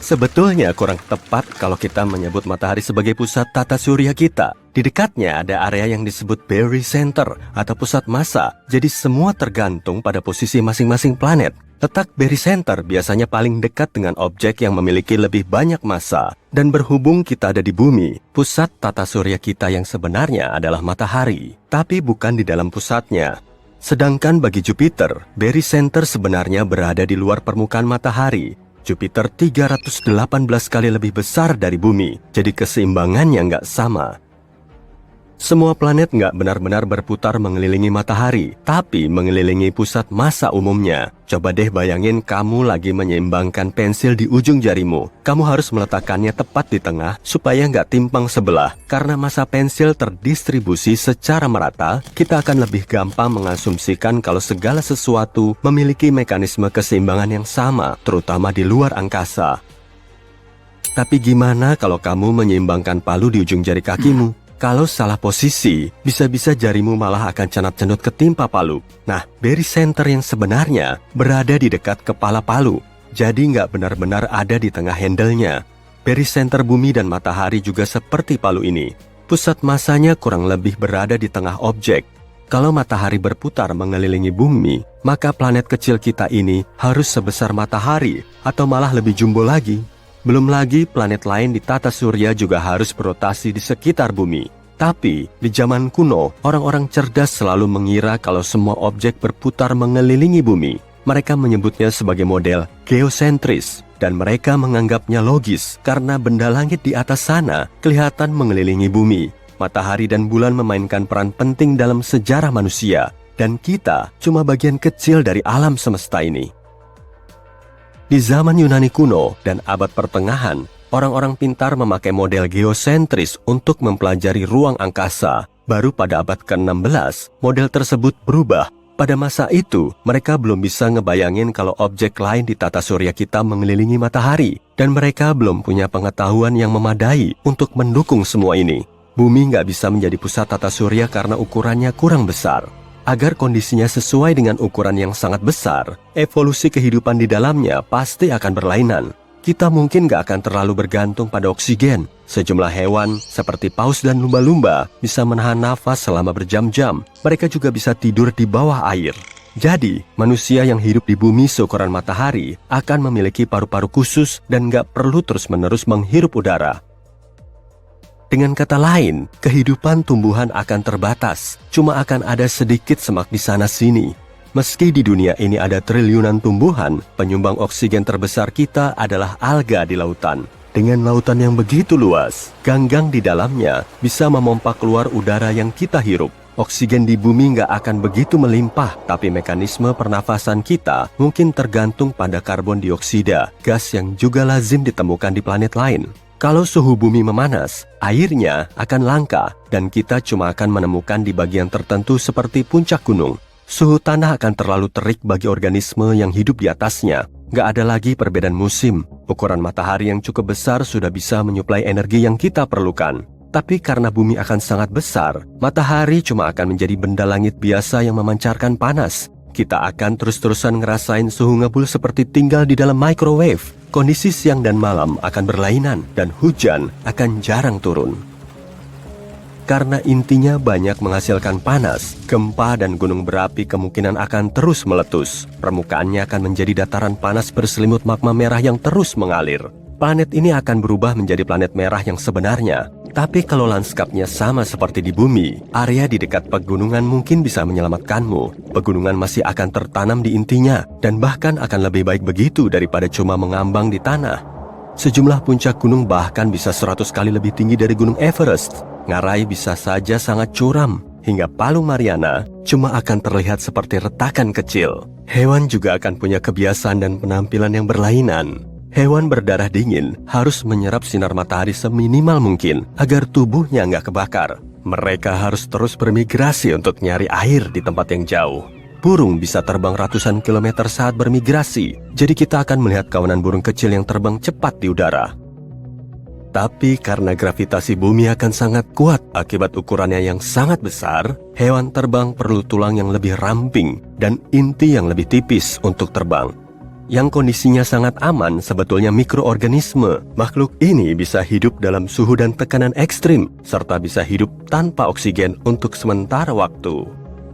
Sebetulnya kurang tepat kalau kita menyebut matahari sebagai pusat tata surya kita. Di dekatnya ada area yang disebut barycenter atau pusat massa, jadi semua tergantung pada posisi masing-masing planet. Letak barycenter biasanya paling dekat dengan objek yang memiliki lebih banyak massa. Dan berhubung kita ada di bumi, pusat tata surya kita yang sebenarnya adalah matahari, tapi bukan di dalam pusatnya. Sedangkan bagi Jupiter, barycenter sebenarnya berada di luar permukaan matahari. Jupiter 318 kali lebih besar dari bumi, jadi keseimbangannya nggak sama. Semua planet nggak benar-benar berputar mengelilingi matahari, tapi mengelilingi pusat massa umumnya. Coba deh bayangin kamu lagi menyeimbangkan pensil di ujung jarimu. Kamu harus meletakkannya tepat di tengah supaya nggak timpang sebelah. Karena massa pensil terdistribusi secara merata, kita akan lebih gampang mengasumsikan kalau segala sesuatu memiliki mekanisme keseimbangan yang sama, terutama di luar angkasa. Tapi gimana kalau kamu menyeimbangkan palu di ujung jari kakimu? Kalau salah posisi, bisa-bisa jarimu malah akan cenat-cenut ketimpa palu. Nah, barycenter yang sebenarnya berada di dekat kepala palu, jadi nggak benar-benar ada di tengah handle-nya. Barycenter bumi dan matahari juga seperti palu ini. Pusat massanya kurang lebih berada di tengah objek. Kalau matahari berputar mengelilingi bumi, maka planet kecil kita ini harus sebesar matahari atau malah lebih jumbo lagi. Belum lagi planet lain di tata surya juga harus berotasi di sekitar bumi. Tapi di zaman kuno, orang-orang cerdas selalu mengira kalau semua objek berputar mengelilingi bumi. Mereka menyebutnya sebagai model geosentris, dan mereka menganggapnya logis karena benda langit di atas sana kelihatan mengelilingi bumi. Matahari dan bulan memainkan peran penting dalam sejarah manusia, dan kita cuma bagian kecil dari alam semesta ini. Di zaman Yunani kuno dan abad pertengahan, orang-orang pintar memakai model geosentris untuk mempelajari ruang angkasa. Baru pada abad ke-16, model tersebut berubah. Pada masa itu, mereka belum bisa ngebayangin kalau objek lain di tata surya kita mengelilingi matahari. Dan mereka belum punya pengetahuan yang memadai untuk mendukung semua ini. Bumi nggak bisa menjadi pusat tata surya karena ukurannya kurang besar. Agar kondisinya sesuai dengan ukuran yang sangat besar, evolusi kehidupan di dalamnya pasti akan berlainan. Kita mungkin gak akan terlalu bergantung pada oksigen. Sejumlah hewan seperti paus dan lumba-lumba bisa menahan nafas selama berjam-jam. Mereka juga bisa tidur di bawah air. Jadi, manusia yang hidup di bumi seukuran matahari akan memiliki paru-paru khusus dan gak perlu terus-menerus menghirup udara. Dengan kata lain, kehidupan tumbuhan akan terbatas, cuma akan ada sedikit semak di sana-sini. Meski di dunia ini ada triliunan tumbuhan, penyumbang oksigen terbesar kita adalah alga di lautan. Dengan lautan yang begitu luas, ganggang di dalamnya bisa memompa keluar udara yang kita hirup. Oksigen di bumi nggak akan begitu melimpah, tapi mekanisme pernafasan kita mungkin tergantung pada karbon dioksida, gas yang juga lazim ditemukan di planet lain. Kalau suhu bumi memanas, airnya akan langka dan kita cuma akan menemukan di bagian tertentu seperti puncak gunung. Suhu tanah akan terlalu terik bagi organisme yang hidup di atasnya. Nggak ada lagi perbedaan musim. Ukuran matahari yang cukup besar sudah bisa menyuplai energi yang kita perlukan. Tapi karena bumi akan sangat besar, matahari cuma akan menjadi benda langit biasa yang memancarkan panas. Kita akan terus-terusan ngerasain suhu ngebul seperti tinggal di dalam microwave. Kondisi siang dan malam akan berlainan dan hujan akan jarang turun. Karena intinya banyak menghasilkan panas, gempa dan gunung berapi kemungkinan akan terus meletus. Permukaannya akan menjadi dataran panas berselimut magma merah yang terus mengalir. Planet ini akan berubah menjadi planet merah yang sebenarnya. Tapi kalau lanskapnya sama seperti di bumi, area di dekat pegunungan mungkin bisa menyelamatkanmu. Pegunungan masih akan tertanam di intinya, dan bahkan akan lebih baik begitu daripada cuma mengambang di tanah. Sejumlah puncak gunung bahkan bisa 100 kali lebih tinggi dari gunung Everest. Ngarai bisa saja sangat curam, hingga Palung Mariana cuma akan terlihat seperti retakan kecil. Hewan juga akan punya kebiasaan dan penampilan yang berlainan. Hewan berdarah dingin harus menyerap sinar matahari seminimal mungkin agar tubuhnya nggak kebakar. Mereka harus terus bermigrasi untuk nyari air di tempat yang jauh. Burung bisa terbang ratusan kilometer saat bermigrasi, jadi kita akan melihat kawanan burung kecil yang terbang cepat di udara. Tapi karena gravitasi bumi akan sangat kuat akibat ukurannya yang sangat besar, hewan terbang perlu tulang yang lebih ramping dan inti yang lebih tipis untuk terbang. Yang kondisinya sangat aman sebetulnya mikroorganisme. Makhluk ini bisa hidup dalam suhu dan tekanan ekstrim, serta bisa hidup tanpa oksigen untuk sementara waktu.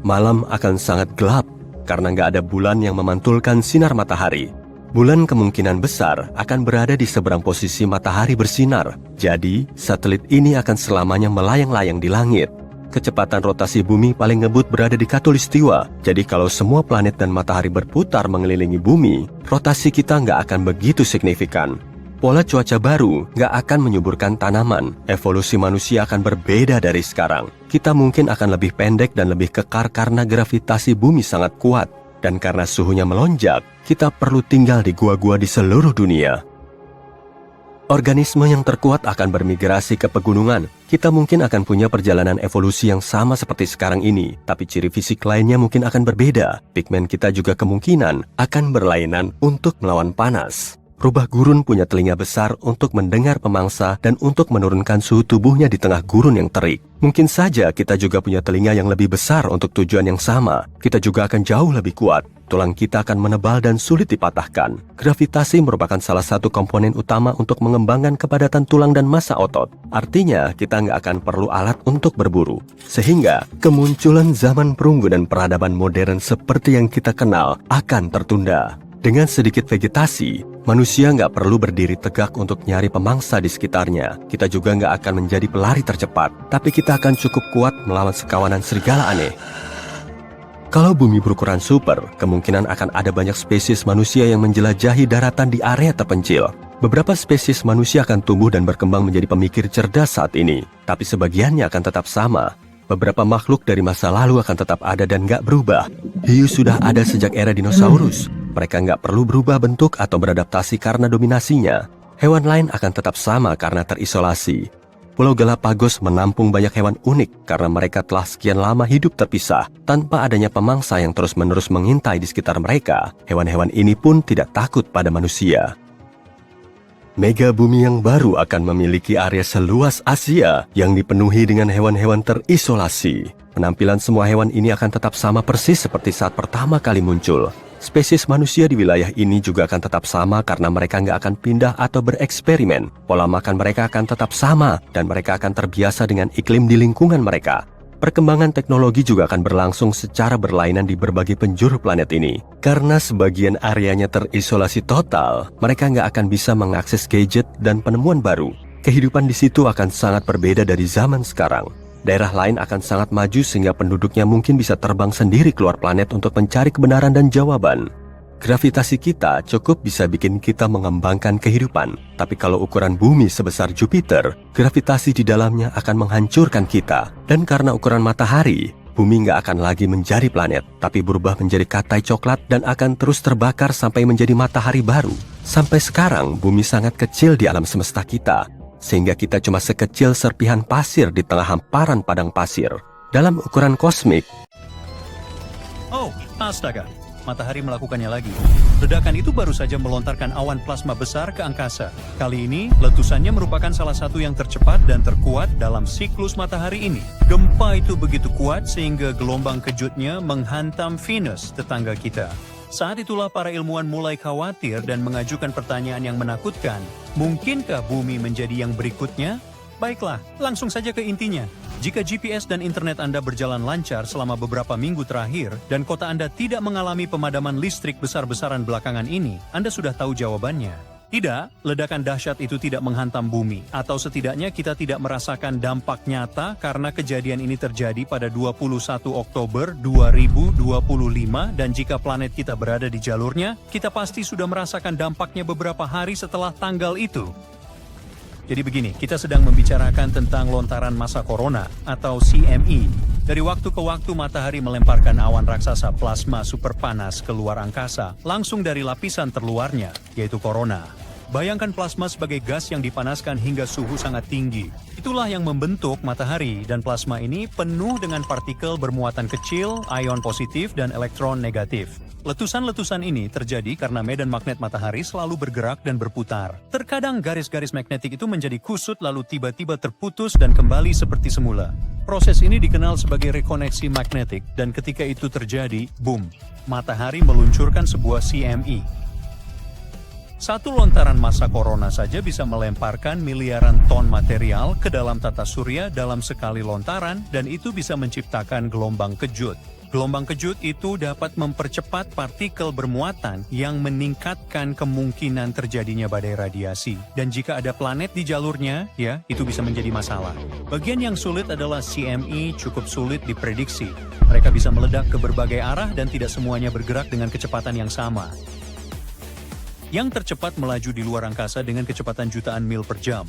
Malam akan sangat gelap, karena nggak ada bulan yang memantulkan sinar matahari. Bulan kemungkinan besar akan berada di seberang posisi matahari bersinar, jadi satelit ini akan selamanya melayang-layang di langit. Kecepatan rotasi bumi paling ngebut berada di Khatulistiwa. Jadi kalau semua planet dan matahari berputar mengelilingi bumi, rotasi kita nggak akan begitu signifikan. Pola cuaca baru nggak akan menyuburkan tanaman. Evolusi manusia akan berbeda dari sekarang. Kita mungkin akan lebih pendek dan lebih kekar karena gravitasi bumi sangat kuat. Dan karena suhunya melonjak, kita perlu tinggal di gua-gua di seluruh dunia. Organisme yang terkuat akan bermigrasi ke pegunungan. Kita mungkin akan punya perjalanan evolusi yang sama seperti sekarang ini, tapi ciri fisik lainnya mungkin akan berbeda. Pigmen kita juga kemungkinan akan berlainan untuk melawan panas. Rubah gurun punya telinga besar untuk mendengar pemangsa dan untuk menurunkan suhu tubuhnya di tengah gurun yang terik. Mungkin saja kita juga punya telinga yang lebih besar untuk tujuan yang sama. Kita juga akan jauh lebih kuat. Tulang kita akan menebal dan sulit dipatahkan. Gravitasi merupakan salah satu komponen utama untuk mengembangkan kepadatan tulang dan massa otot. Artinya, kita nggak akan perlu alat untuk berburu. Sehingga, kemunculan zaman perunggu dan peradaban modern seperti yang kita kenal akan tertunda. Dengan sedikit vegetasi, manusia nggak perlu berdiri tegak untuk nyari pemangsa di sekitarnya. Kita juga nggak akan menjadi pelari tercepat, tapi kita akan cukup kuat melawan sekawanan serigala aneh. Kalau bumi berukuran super, kemungkinan akan ada banyak spesies manusia yang menjelajahi daratan di area terpencil. Beberapa spesies manusia akan tumbuh dan berkembang menjadi pemikir cerdas saat ini, tapi sebagiannya akan tetap sama. Beberapa makhluk dari masa lalu akan tetap ada dan nggak berubah. Hiu sudah ada sejak era dinosaurus. Mereka nggak perlu berubah bentuk atau beradaptasi karena dominasinya. Hewan lain akan tetap sama karena terisolasi. Pulau Galapagos menampung banyak hewan unik karena mereka telah sekian lama hidup terpisah. Tanpa adanya pemangsa yang terus-menerus mengintai di sekitar mereka, hewan-hewan ini pun tidak takut pada manusia. Mega bumi yang baru akan memiliki area seluas Asia yang dipenuhi dengan hewan-hewan terisolasi. Penampilan semua hewan ini akan tetap sama persis seperti saat pertama kali muncul. Spesies manusia di wilayah ini juga akan tetap sama karena mereka nggak akan pindah atau bereksperimen. Pola makan mereka akan tetap sama dan mereka akan terbiasa dengan iklim di lingkungan mereka. Perkembangan teknologi juga akan berlangsung secara berlainan di berbagai penjuru planet ini. Karena sebagian areanya terisolasi total, mereka nggak akan bisa mengakses gadget dan penemuan baru. Kehidupan di situ akan sangat berbeda dari zaman sekarang. Daerah lain akan sangat maju sehingga penduduknya mungkin bisa terbang sendiri keluar planet untuk mencari kebenaran dan jawaban. Gravitasi kita cukup bisa bikin kita mengembangkan kehidupan. Tapi kalau ukuran bumi sebesar Jupiter, gravitasi di dalamnya akan menghancurkan kita. Dan karena ukuran matahari, bumi nggak akan lagi menjadi planet, tapi berubah menjadi katai coklat dan akan terus terbakar sampai menjadi matahari baru. Sampai sekarang, bumi sangat kecil di alam semesta kita, sehingga kita cuma sekecil serpihan pasir di tengah hamparan padang pasir. Dalam ukuran kosmik, oh, astaga. Matahari melakukannya lagi. Ledakan itu baru saja melontarkan awan plasma besar ke angkasa. Kali ini, letusannya merupakan salah satu yang tercepat dan terkuat dalam siklus matahari ini. Gempa itu begitu kuat sehingga gelombang kejutnya menghantam Venus, tetangga kita. Saat itulah para ilmuwan mulai khawatir dan mengajukan pertanyaan yang menakutkan. Mungkinkah bumi menjadi yang berikutnya? Baiklah, langsung saja ke intinya. Jika GPS dan internet Anda berjalan lancar selama beberapa minggu terakhir dan kota Anda tidak mengalami pemadaman listrik besar-besaran belakangan ini, Anda sudah tahu jawabannya. Tidak, ledakan dahsyat itu tidak menghantam bumi, atau setidaknya kita tidak merasakan dampak nyata karena kejadian ini terjadi pada 21 Oktober 2025 dan jika planet kita berada di jalurnya, kita pasti sudah merasakan dampaknya beberapa hari setelah tanggal itu. Jadi begini, kita sedang membicarakan tentang lontaran massa corona atau CME. Dari waktu ke waktu matahari melemparkan awan raksasa plasma superpanas ke luar angkasa, langsung dari lapisan terluarnya, yaitu corona. Bayangkan plasma sebagai gas yang dipanaskan hingga suhu sangat tinggi. Itulah yang membentuk matahari dan plasma ini penuh dengan partikel bermuatan kecil, ion positif dan elektron negatif. Letusan-letusan ini terjadi karena medan magnet matahari selalu bergerak dan berputar. Terkadang garis-garis magnetik itu menjadi kusut lalu tiba-tiba terputus dan kembali seperti semula. Proses ini dikenal sebagai rekoneksi magnetik dan ketika itu terjadi, boom, matahari meluncurkan sebuah CME. Satu lontaran massa corona saja bisa melemparkan miliaran ton material ke dalam tata surya dalam sekali lontaran, dan itu bisa menciptakan gelombang kejut. Gelombang kejut itu dapat mempercepat partikel bermuatan yang meningkatkan kemungkinan terjadinya badai radiasi. Dan jika ada planet di jalurnya, ya, itu bisa menjadi masalah. Bagian yang sulit adalah CME cukup sulit diprediksi. Mereka bisa meledak ke berbagai arah dan tidak semuanya bergerak dengan kecepatan yang sama. Yang tercepat melaju di luar angkasa dengan kecepatan jutaan mil per jam.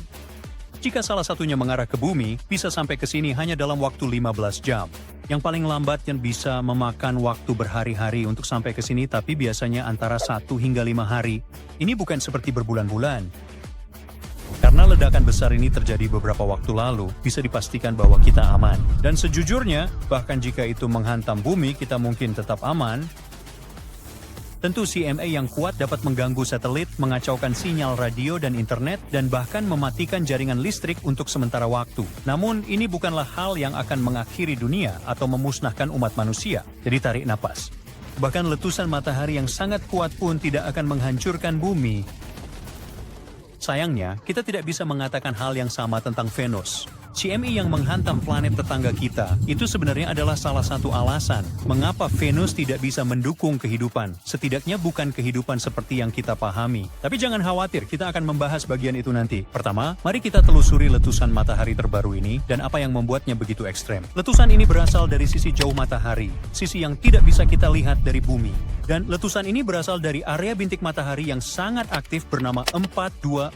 Jika salah satunya mengarah ke bumi, bisa sampai ke sini hanya dalam waktu 15 jam. Yang paling lambat yang bisa memakan waktu berhari-hari untuk sampai ke sini, tapi biasanya antara 1 hingga 5 hari. Ini bukan seperti berbulan-bulan. Karena ledakan besar ini terjadi beberapa waktu lalu, bisa dipastikan bahwa kita aman. Dan sejujurnya, bahkan jika itu menghantam bumi, kita mungkin tetap aman. Tentu CMA yang kuat dapat mengganggu satelit, mengacaukan sinyal radio dan internet, dan bahkan mematikan jaringan listrik untuk sementara waktu. Namun, ini bukanlah hal yang akan mengakhiri dunia atau memusnahkan umat manusia. Jadi tarik napas. Bahkan letusan matahari yang sangat kuat pun tidak akan menghancurkan bumi. Sayangnya, kita tidak bisa mengatakan hal yang sama tentang Venus. CME yang menghantam planet tetangga kita, itu sebenarnya adalah salah satu alasan mengapa Venus tidak bisa mendukung kehidupan. Setidaknya bukan kehidupan seperti yang kita pahami. Tapi jangan khawatir, kita akan membahas bagian itu nanti. Pertama, mari kita telusuri letusan matahari terbaru ini dan apa yang membuatnya begitu ekstrem. Letusan ini berasal dari sisi jauh matahari, sisi yang tidak bisa kita lihat dari bumi. Dan letusan ini berasal dari area bintik matahari yang sangat aktif bernama 4246.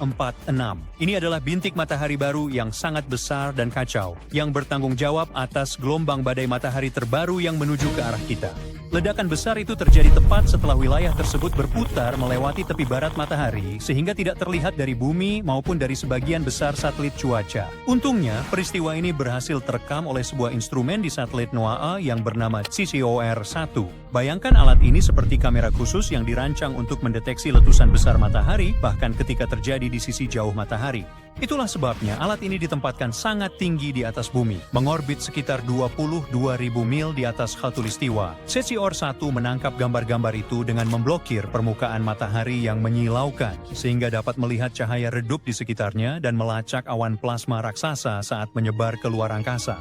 Ini adalah bintik matahari baru yang sangat besar dan kacau, yang bertanggung jawab atas gelombang badai matahari terbaru yang menuju ke arah kita. Ledakan besar itu terjadi tepat setelah wilayah tersebut berputar melewati tepi barat matahari, sehingga tidak terlihat dari bumi maupun dari sebagian besar satelit cuaca. Untungnya, peristiwa ini berhasil terekam oleh sebuah instrumen di satelit NOAA yang bernama CCOR-1. Bayangkan alat ini seperti kamera khusus yang dirancang untuk mendeteksi letusan besar matahari, bahkan ketika terjadi di sisi jauh matahari. Itulah sebabnya alat ini ditempatkan sangat tinggi di atas bumi, mengorbit sekitar 22.000 mil di atas khatulistiwa. CCOR-1 menangkap gambar-gambar itu dengan memblokir permukaan matahari yang menyilaukan, sehingga dapat melihat cahaya redup di sekitarnya dan melacak awan plasma raksasa saat menyebar ke luar angkasa.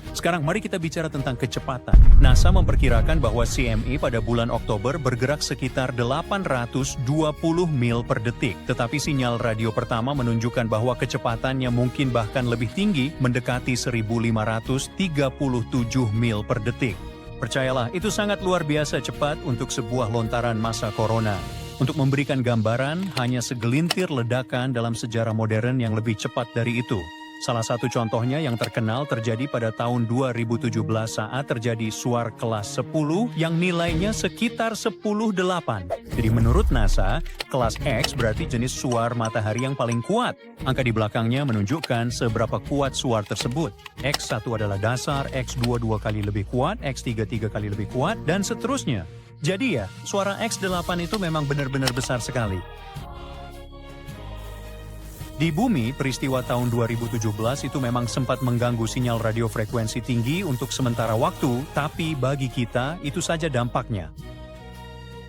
Sekarang mari kita bicara tentang kecepatan. NASA memperkirakan bahwa CME pada bulan Oktober bergerak sekitar 820 mil per detik. Tetapi sinyal radio pertama menunjukkan bahwa kecepatannya mungkin bahkan lebih tinggi, mendekati 1537 mil per detik. Percayalah, itu sangat luar biasa cepat untuk sebuah lontaran massa corona. Untuk memberikan gambaran, hanya segelintir ledakan dalam sejarah modern yang lebih cepat dari itu. Salah satu contohnya yang terkenal terjadi pada tahun 2017 saat terjadi suar kelas 10 yang nilainya sekitar 10⁸. Jadi menurut NASA, kelas X berarti jenis suar matahari yang paling kuat. Angka di belakangnya menunjukkan seberapa kuat suar tersebut. X1 adalah dasar, X2 2 kali lebih kuat, X3 3 kali lebih kuat, dan seterusnya. Jadi ya, suara X8 itu memang benar-benar besar sekali. Di bumi, peristiwa tahun 2017 itu memang sempat mengganggu sinyal radio frekuensi tinggi untuk sementara waktu, tapi bagi kita, itu saja dampaknya.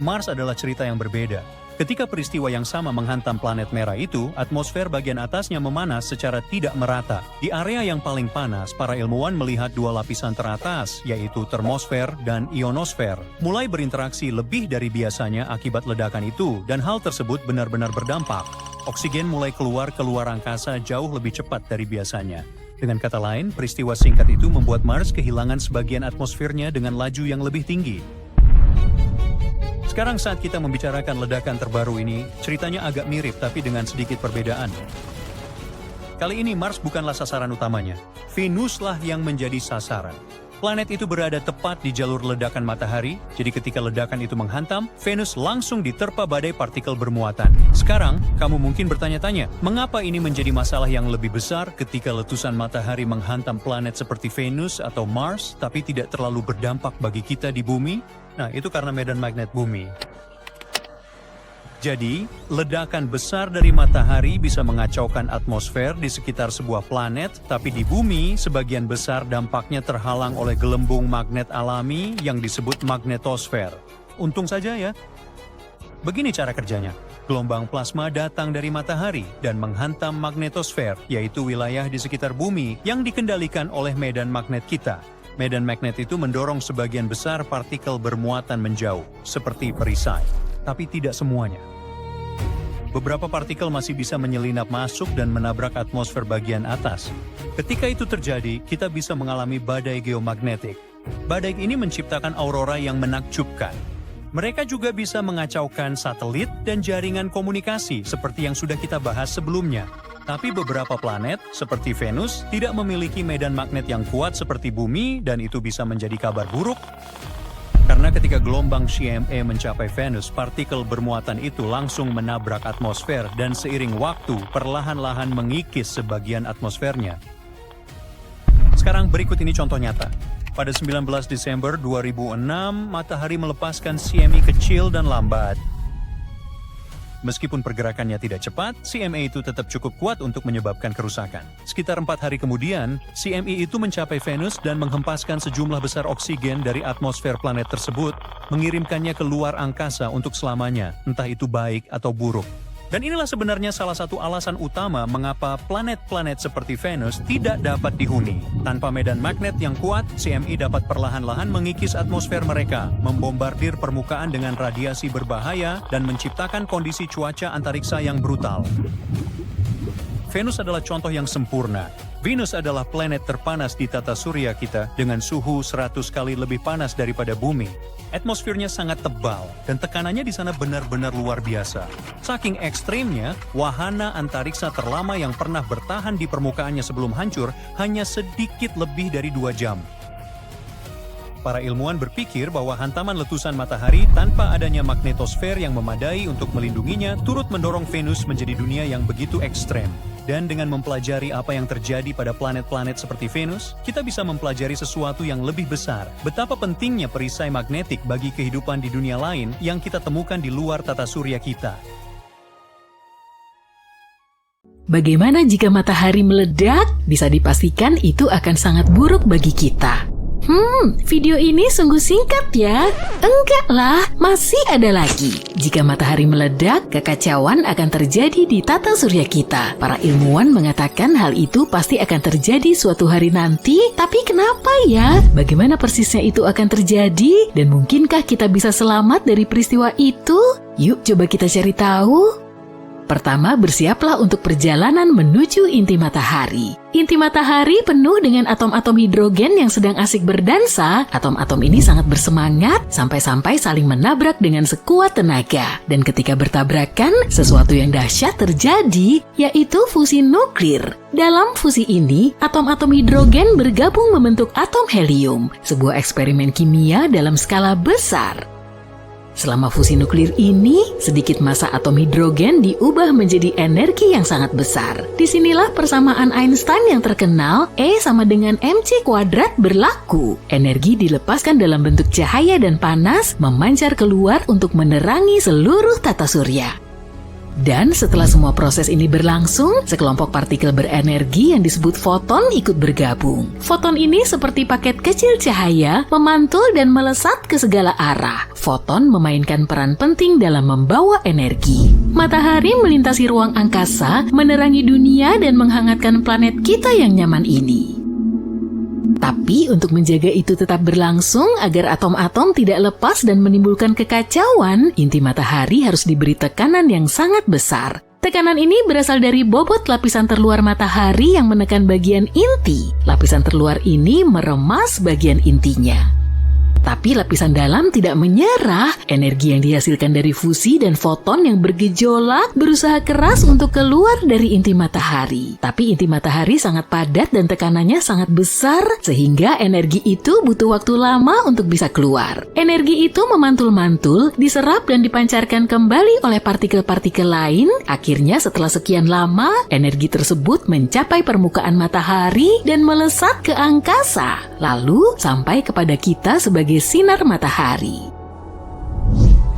Mars adalah cerita yang berbeda. Ketika peristiwa yang sama menghantam planet merah itu, atmosfer bagian atasnya memanas secara tidak merata. Di area yang paling panas, para ilmuwan melihat dua lapisan teratas, yaitu termosfer dan ionosfer, mulai berinteraksi lebih dari biasanya akibat ledakan itu, dan hal tersebut benar-benar berdampak. Oksigen mulai keluar ke luar angkasa jauh lebih cepat dari biasanya. Dengan kata lain, peristiwa singkat itu membuat Mars kehilangan sebagian atmosfernya dengan laju yang lebih tinggi. Sekarang saat kita membicarakan ledakan terbaru ini, ceritanya agak mirip tapi dengan sedikit perbedaan. Kali ini Mars bukanlah sasaran utamanya, Venuslah yang menjadi sasaran. Planet itu berada tepat di jalur ledakan matahari, jadi ketika ledakan itu menghantam, Venus langsung diterpa badai partikel bermuatan. Sekarang, kamu mungkin bertanya-tanya, mengapa ini menjadi masalah yang lebih besar ketika letusan matahari menghantam planet seperti Venus atau Mars, tapi tidak terlalu berdampak bagi kita di bumi? Nah, itu karena medan magnet bumi. Jadi, ledakan besar dari matahari bisa mengacaukan atmosfer di sekitar sebuah planet, tapi di bumi, sebagian besar dampaknya terhalang oleh gelembung magnet alami yang disebut magnetosfer. Untung saja ya. Begini cara kerjanya. Gelombang plasma datang dari matahari dan menghantam magnetosfer, yaitu wilayah di sekitar bumi yang dikendalikan oleh medan magnet kita. Medan magnet itu mendorong sebagian besar partikel bermuatan menjauh, seperti perisai. Tapi tidak semuanya. Beberapa partikel masih bisa menyelinap masuk dan menabrak atmosfer bagian atas. Ketika itu terjadi, kita bisa mengalami badai geomagnetik. Badai ini menciptakan aurora yang menakjubkan. Mereka juga bisa mengacaukan satelit dan jaringan komunikasi seperti yang sudah kita bahas sebelumnya. Tapi beberapa planet, seperti Venus, tidak memiliki medan magnet yang kuat seperti bumi dan itu bisa menjadi kabar buruk. Karena ketika gelombang CME mencapai Venus, partikel bermuatan itu langsung menabrak atmosfer dan seiring waktu perlahan-lahan mengikis sebagian atmosfernya. Sekarang berikut ini contoh nyata. Pada 19 Desember 2006, matahari melepaskan CME kecil dan lambat. Meskipun pergerakannya tidak cepat, CME itu tetap cukup kuat untuk menyebabkan kerusakan. Sekitar 4 hari kemudian, CME itu mencapai Venus dan menghempaskan sejumlah besar oksigen dari atmosfer planet tersebut, mengirimkannya ke luar angkasa untuk selamanya, entah itu baik atau buruk. Dan inilah sebenarnya salah satu alasan utama mengapa planet-planet seperti Venus tidak dapat dihuni. Tanpa medan magnet yang kuat, CME dapat perlahan-lahan mengikis atmosfer mereka, membombardir permukaan dengan radiasi berbahaya, dan menciptakan kondisi cuaca antariksa yang brutal. Venus adalah contoh yang sempurna. Venus adalah planet terpanas di tata surya kita dengan suhu 100 kali lebih panas daripada bumi. Atmosfernya sangat tebal dan tekanannya di sana benar-benar luar biasa. Saking ekstrimnya, wahana antariksa terlama yang pernah bertahan di permukaannya sebelum hancur hanya sedikit lebih dari 2 jam. Para ilmuwan berpikir bahwa hantaman letusan matahari tanpa adanya magnetosfer yang memadai untuk melindunginya turut mendorong Venus menjadi dunia yang begitu ekstrem. Dan dengan mempelajari apa yang terjadi pada planet-planet seperti Venus, kita bisa mempelajari sesuatu yang lebih besar. Betapa pentingnya perisai magnetik bagi kehidupan di dunia lain yang kita temukan di luar tata surya kita. Bagaimana jika matahari meledak? Bisa dipastikan itu akan sangat buruk bagi kita. Video ini sungguh singkat ya. Enggak lah, masih ada lagi. Jika matahari meledak, kekacauan akan terjadi di tata surya kita. Para ilmuwan mengatakan hal itu pasti akan terjadi suatu hari nanti. Tapi kenapa ya? Bagaimana persisnya itu akan terjadi? Dan mungkinkah kita bisa selamat dari peristiwa itu? Yuk coba kita cari tahu. Pertama, bersiaplah untuk perjalanan menuju inti matahari. Inti matahari penuh dengan atom-atom hidrogen yang sedang asik berdansa. Atom-atom ini sangat bersemangat sampai-sampai saling menabrak dengan sekuat tenaga. Dan ketika bertabrakan, sesuatu yang dahsyat terjadi, yaitu fusi nuklir. Dalam fusi ini, atom-atom hidrogen bergabung membentuk atom helium, sebuah eksperimen kimia dalam skala besar. Selama fusi nuklir ini, sedikit massa atom hidrogen diubah menjadi energi yang sangat besar. Disinilah persamaan Einstein yang terkenal, E sama dengan mc kuadrat berlaku. Energi dilepaskan dalam bentuk cahaya dan panas, memancar keluar untuk menerangi seluruh tata surya. Dan setelah semua proses ini berlangsung, sekelompok partikel berenergi yang disebut foton ikut bergabung. Foton ini seperti paket kecil cahaya, memantul dan melesat ke segala arah. Foton memainkan peran penting dalam membawa energi. Matahari melintasi ruang angkasa, menerangi dunia dan menghangatkan planet kita yang nyaman ini. Tapi untuk menjaga itu tetap berlangsung agar atom-atom tidak lepas dan menimbulkan kekacauan, inti matahari harus diberi tekanan yang sangat besar. Tekanan ini berasal dari bobot lapisan terluar matahari yang menekan bagian inti. Lapisan terluar ini meremas bagian intinya. Tapi lapisan dalam tidak menyerah. Energi yang dihasilkan dari fusi dan foton yang bergejolak berusaha keras untuk keluar dari inti matahari. Tapi inti matahari sangat padat dan tekanannya sangat besar, sehingga energi itu butuh waktu lama untuk bisa keluar. Energi itu memantul-mantul, diserap dan dipancarkan kembali oleh partikel-partikel lain. Akhirnya setelah sekian lama, energi tersebut mencapai permukaan matahari dan melesat ke angkasa. Lalu sampai kepada kita sebagai sinar matahari.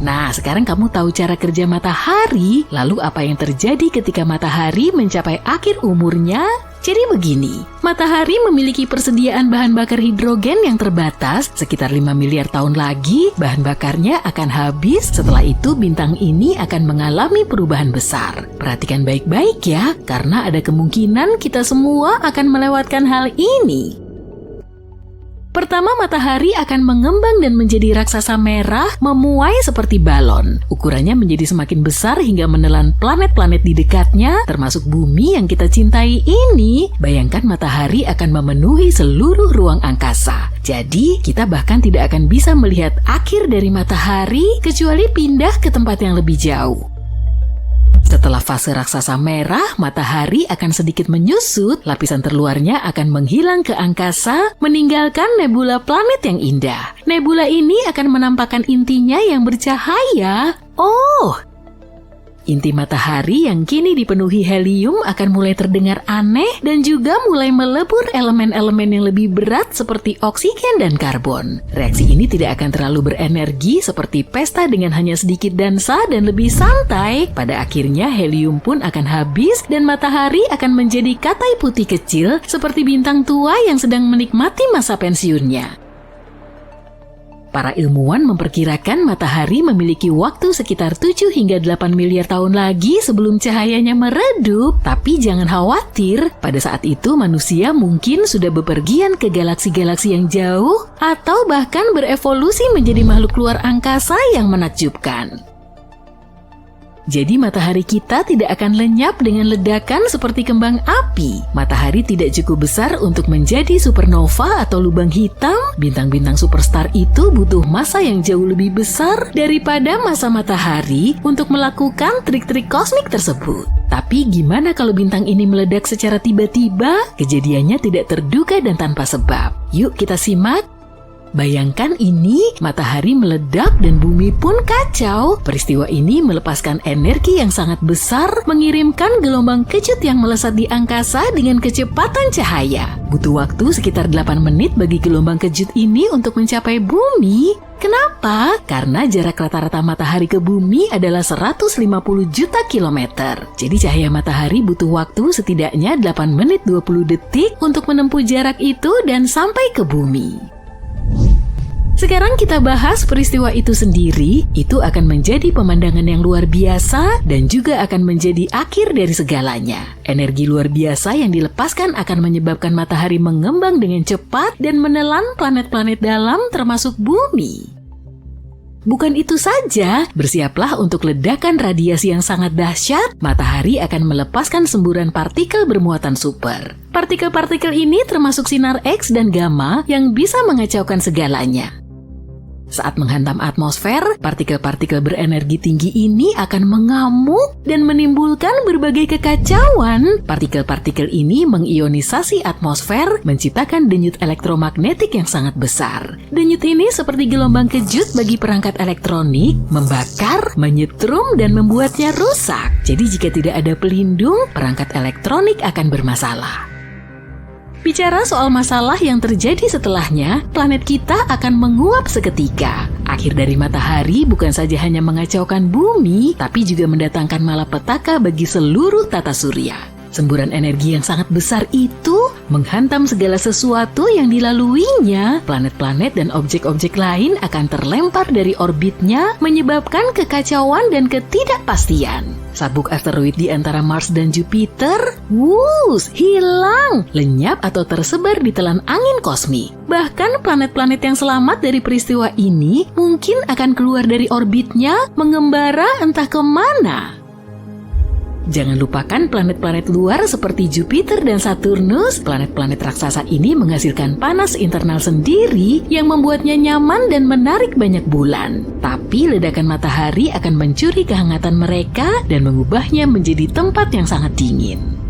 Nah, sekarang kamu tahu cara kerja matahari, lalu apa yang terjadi ketika matahari mencapai akhir umurnya? Jadi begini, matahari memiliki persediaan bahan bakar hidrogen yang terbatas, sekitar 5 miliar tahun lagi, bahan bakarnya akan habis, setelah itu bintang ini akan mengalami perubahan besar. Perhatikan baik-baik ya, karena ada kemungkinan kita semua akan melewatkan hal ini. Pertama, matahari akan mengembang dan menjadi raksasa merah, memuai seperti balon. Ukurannya menjadi semakin besar hingga menelan planet-planet di dekatnya, termasuk bumi yang kita cintai ini. Bayangkan matahari akan memenuhi seluruh ruang angkasa. Jadi, kita bahkan tidak akan bisa melihat akhir dari matahari, kecuali pindah ke tempat yang lebih jauh. Setelah fase raksasa merah, matahari akan sedikit menyusut, lapisan terluarnya akan menghilang ke angkasa, meninggalkan nebula planet yang indah. Nebula ini akan menampakkan intinya yang bercahaya. Inti matahari yang kini dipenuhi helium akan mulai terdengar aneh dan juga mulai melebur elemen-elemen yang lebih berat seperti oksigen dan karbon. Reaksi ini tidak akan terlalu berenergi seperti pesta dengan hanya sedikit dansa dan lebih santai. Pada akhirnya helium pun akan habis dan matahari akan menjadi katai putih kecil seperti bintang tua yang sedang menikmati masa pensiunnya. Para ilmuwan memperkirakan matahari memiliki waktu sekitar 7 hingga 8 miliar tahun lagi sebelum cahayanya meredup. Tapi jangan khawatir, pada saat itu manusia mungkin sudah bepergian ke galaksi-galaksi yang jauh atau bahkan berevolusi menjadi makhluk luar angkasa yang menakjubkan. Jadi matahari kita tidak akan lenyap dengan ledakan seperti kembang api. Matahari tidak cukup besar untuk menjadi supernova atau lubang hitam. Bintang-bintang superstar itu butuh massa yang jauh lebih besar daripada massa matahari untuk melakukan trik-trik kosmik tersebut. Tapi gimana kalau bintang ini meledak secara tiba-tiba? Kejadiannya tidak terduga dan tanpa sebab. Yuk kita simak. Bayangkan ini, matahari meledak dan bumi pun kacau. Peristiwa ini melepaskan energi yang sangat besar, mengirimkan gelombang kejut yang melesat di angkasa dengan kecepatan cahaya. Butuh waktu sekitar 8 menit bagi gelombang kejut ini untuk mencapai bumi. Kenapa? Karena jarak rata-rata matahari ke bumi adalah 150 juta kilometer. Jadi cahaya matahari butuh waktu setidaknya 8 menit 20 detik untuk menempuh jarak itu dan sampai ke bumi. Sekarang kita bahas peristiwa itu sendiri, itu akan menjadi pemandangan yang luar biasa dan juga akan menjadi akhir dari segalanya. Energi luar biasa yang dilepaskan akan menyebabkan matahari mengembang dengan cepat dan menelan planet-planet dalam termasuk bumi. Bukan itu saja, bersiaplah untuk ledakan radiasi yang sangat dahsyat. Matahari akan melepaskan semburan partikel bermuatan super. Partikel-partikel ini termasuk sinar X dan gamma yang bisa mengacaukan segalanya. Saat menghantam atmosfer, partikel-partikel berenergi tinggi ini akan mengamuk dan menimbulkan berbagai kekacauan. Partikel-partikel ini mengionisasi atmosfer, menciptakan denyut elektromagnetik yang sangat besar. Denyut ini seperti gelombang kejut bagi perangkat elektronik, membakar, menyetrum, dan membuatnya rusak. Jadi jika tidak ada pelindung, perangkat elektronik akan bermasalah. Bicara soal masalah yang terjadi setelahnya, planet kita akan menguap seketika. Akhir dari matahari bukan saja hanya mengacaukan bumi, tapi juga mendatangkan malapetaka bagi seluruh tata surya. Semburan energi yang sangat besar itu menghantam segala sesuatu yang dilaluinya. Planet-planet dan objek-objek lain akan terlempar dari orbitnya, menyebabkan kekacauan dan ketidakpastian. Sabuk asteroid di antara Mars dan Jupiter, hilang, lenyap atau tersebar di telan angin kosmik. Bahkan planet-planet yang selamat dari peristiwa ini mungkin akan keluar dari orbitnya, mengembara entah kemana. Jangan lupakan planet-planet luar seperti Jupiter dan Saturnus. Planet-planet raksasa ini menghasilkan panas internal sendiri yang membuatnya nyaman dan menarik banyak bulan. Tapi ledakan matahari akan mencuri kehangatan mereka dan mengubahnya menjadi tempat yang sangat dingin.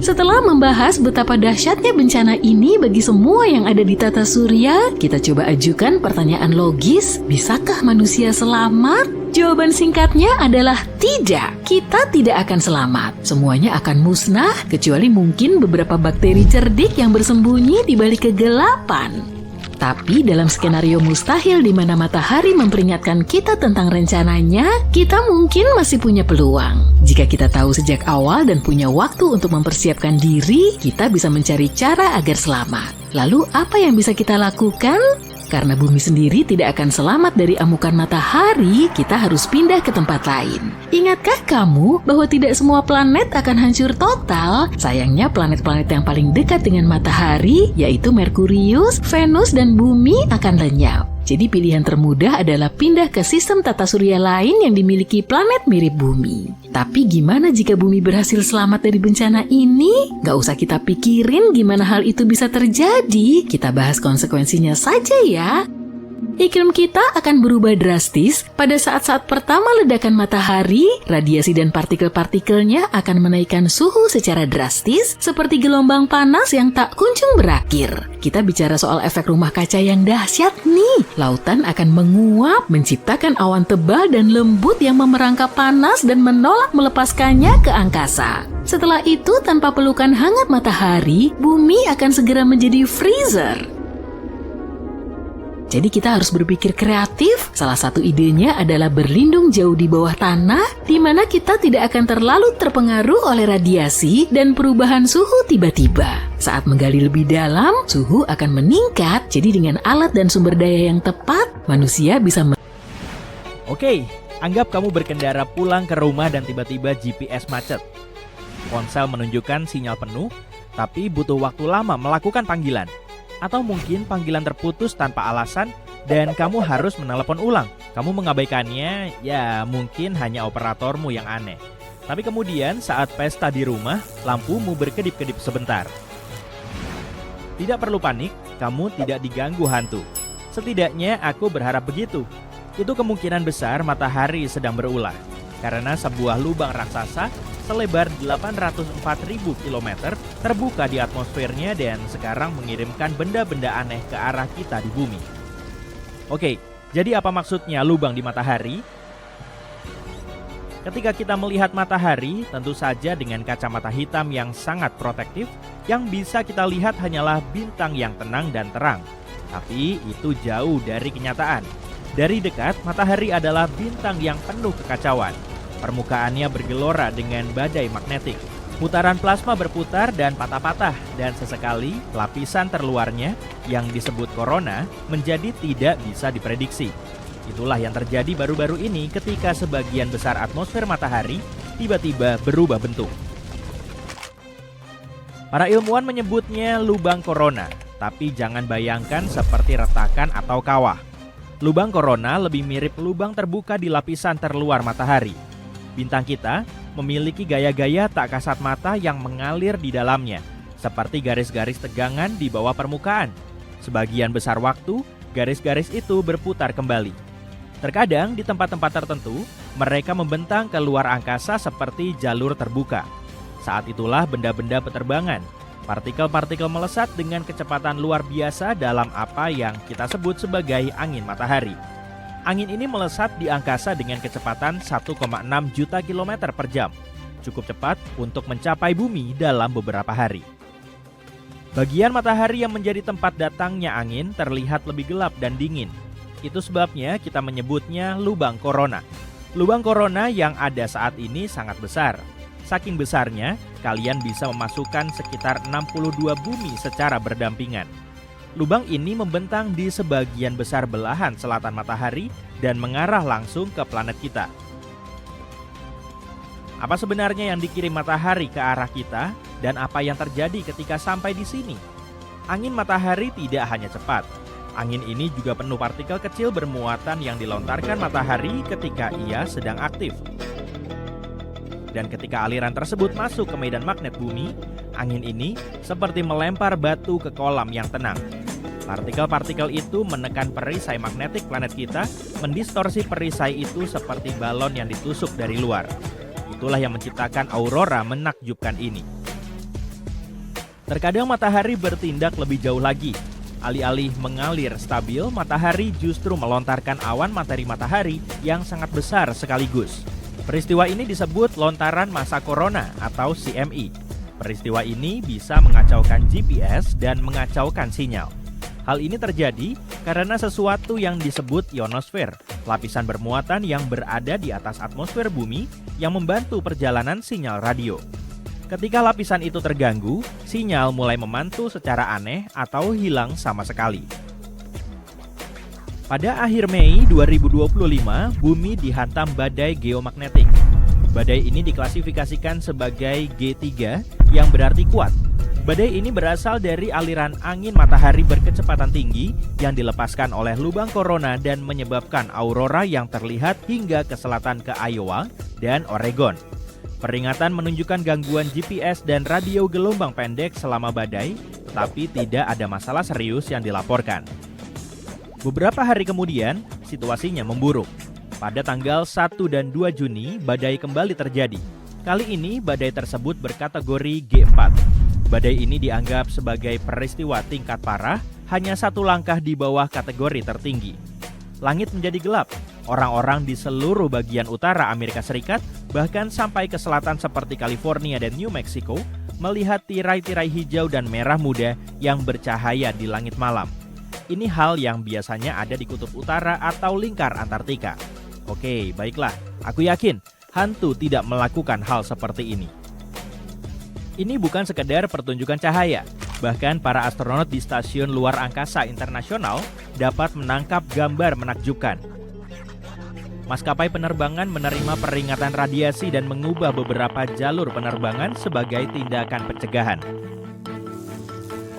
Setelah membahas betapa dahsyatnya bencana ini bagi semua yang ada di tata surya, kita coba ajukan pertanyaan logis, bisakah manusia selamat? Jawaban singkatnya adalah tidak. Kita tidak akan selamat. Semuanya akan musnah, kecuali mungkin beberapa bakteri cerdik yang bersembunyi di balik kegelapan. Tapi dalam skenario mustahil di mana matahari memperingatkan kita tentang rencananya, kita mungkin masih punya peluang. Jika kita tahu sejak awal dan punya waktu untuk mempersiapkan diri, kita bisa mencari cara agar selamat. Lalu apa yang bisa kita lakukan? Karena bumi sendiri tidak akan selamat dari amukan matahari, kita harus pindah ke tempat lain. Ingatkah kamu bahwa tidak semua planet akan hancur total? Sayangnya planet-planet yang paling dekat dengan matahari, yaitu Merkurius, Venus, dan bumi akan lenyap. Jadi pilihan termudah adalah pindah ke sistem tata surya lain yang dimiliki planet mirip bumi. Tapi gimana jika bumi berhasil selamat dari bencana ini? Gak usah kita pikirin gimana hal itu bisa terjadi. Kita bahas konsekuensinya saja ya. Iklim kita akan berubah drastis pada saat-saat pertama ledakan matahari. Radiasi dan partikel-partikelnya akan menaikkan suhu secara drastis seperti gelombang panas yang tak kunjung berakhir. Kita bicara soal efek rumah kaca yang dahsyat nih. Lautan akan menguap, menciptakan awan tebal dan lembut yang memerangkap panas dan menolak melepaskannya ke angkasa. Setelah itu, tanpa pelukan hangat matahari, bumi akan segera menjadi freezer. Jadi kita harus berpikir kreatif. Salah satu idenya adalah berlindung jauh di bawah tanah, di mana kita tidak akan terlalu terpengaruh oleh radiasi dan perubahan suhu tiba-tiba. Saat menggali lebih dalam, suhu akan meningkat. Jadi dengan alat dan sumber daya yang tepat, manusia bisa Oke, anggap kamu berkendara pulang ke rumah dan tiba-tiba GPS macet. Ponsel menunjukkan sinyal penuh, tapi butuh waktu lama melakukan panggilan. Atau mungkin panggilan terputus tanpa alasan dan kamu harus menelepon ulang. Kamu mengabaikannya, ya mungkin hanya operatormu yang aneh. Tapi kemudian saat pesta di rumah, lampumu berkedip-kedip sebentar. Tidak perlu panik, kamu tidak diganggu hantu. Setidaknya aku berharap begitu. Itu kemungkinan besar matahari sedang berulah. Karena sebuah lubang raksasa selebar 804.000 km terbuka di atmosfernya dan sekarang mengirimkan benda-benda aneh ke arah kita di bumi. Oke, jadi apa maksudnya lubang di matahari? Ketika kita melihat matahari, tentu saja dengan kacamata hitam yang sangat protektif, yang bisa kita lihat hanyalah bintang yang tenang dan terang. Tapi itu jauh dari kenyataan. Dari dekat, matahari adalah bintang yang penuh kekacauan. Permukaannya bergelora dengan badai magnetik. Putaran plasma berputar dan patah-patah, dan sesekali lapisan terluarnya yang disebut korona menjadi tidak bisa diprediksi. Itulah yang terjadi baru-baru ini ketika sebagian besar atmosfer matahari tiba-tiba berubah bentuk. Para ilmuwan menyebutnya lubang korona, tapi jangan bayangkan seperti retakan atau kawah. Lubang korona lebih mirip lubang terbuka di lapisan terluar matahari. Bintang kita memiliki gaya-gaya tak kasat mata yang mengalir di dalamnya, seperti garis-garis tegangan di bawah permukaan. Sebagian besar waktu, garis-garis itu berputar kembali. Terkadang di tempat-tempat tertentu, mereka membentang ke luar angkasa seperti jalur terbuka. Saat itulah benda-benda penerbangan. Partikel-partikel melesat dengan kecepatan luar biasa dalam apa yang kita sebut sebagai angin matahari. Angin ini melesat di angkasa dengan kecepatan 1,6 juta kilometer per jam. Cukup cepat untuk mencapai bumi dalam beberapa hari. Bagian matahari yang menjadi tempat datangnya angin terlihat lebih gelap dan dingin. Itu sebabnya kita menyebutnya lubang korona. Lubang korona yang ada saat ini sangat besar. Saking besarnya, kalian bisa memasukkan sekitar 62 bumi secara berdampingan. Lubang ini membentang di sebagian besar belahan selatan matahari dan mengarah langsung ke planet kita. Apa sebenarnya yang dikirim matahari ke arah kita dan apa yang terjadi ketika sampai di sini? Angin matahari tidak hanya cepat. Angin ini juga penuh partikel kecil bermuatan yang dilontarkan matahari ketika ia sedang aktif. Dan ketika aliran tersebut masuk ke medan magnet bumi, angin ini seperti melempar batu ke kolam yang tenang. Partikel-partikel itu menekan perisai magnetik planet kita, mendistorsi perisai itu seperti balon yang ditusuk dari luar. Itulah yang menciptakan aurora menakjubkan ini. Terkadang matahari bertindak lebih jauh lagi. Alih-alih mengalir stabil, matahari justru melontarkan awan materi matahari yang sangat besar sekaligus. Peristiwa ini disebut lontaran massa korona atau CME. Peristiwa ini bisa mengacaukan GPS dan mengacaukan sinyal. Hal ini terjadi karena sesuatu yang disebut ionosfer, lapisan bermuatan yang berada di atas atmosfer bumi yang membantu perjalanan sinyal radio. Ketika lapisan itu terganggu, sinyal mulai memantul secara aneh atau hilang sama sekali. Pada akhir Mei 2025, bumi dihantam badai geomagnetik. Badai ini diklasifikasikan sebagai G3 yang berarti kuat. Badai ini berasal dari aliran angin matahari berkecepatan tinggi yang dilepaskan oleh lubang korona dan menyebabkan aurora yang terlihat hingga ke selatan ke Iowa dan Oregon. Peringatan menunjukkan gangguan GPS dan radio gelombang pendek selama badai, tetapi tidak ada masalah serius yang dilaporkan. Beberapa hari kemudian, situasinya memburuk. Pada tanggal 1 dan 2 Juni, badai kembali terjadi. Kali ini, badai tersebut berkategori G4. Badai ini dianggap sebagai peristiwa tingkat parah, hanya satu langkah di bawah kategori tertinggi. Langit menjadi gelap. Orang-orang di seluruh bagian utara Amerika Serikat, bahkan sampai ke selatan seperti California dan New Mexico, melihat tirai-tirai hijau dan merah muda yang bercahaya di langit malam. Ini hal yang biasanya ada di kutub utara atau lingkar Antartika. Oke, baiklah. Aku yakin hantu tidak melakukan hal seperti ini. Ini bukan sekedar pertunjukan cahaya. Bahkan para astronot di Stasiun Luar Angkasa Internasional dapat menangkap gambar menakjubkan. Maskapai penerbangan menerima peringatan radiasi dan mengubah beberapa jalur penerbangan sebagai tindakan pencegahan.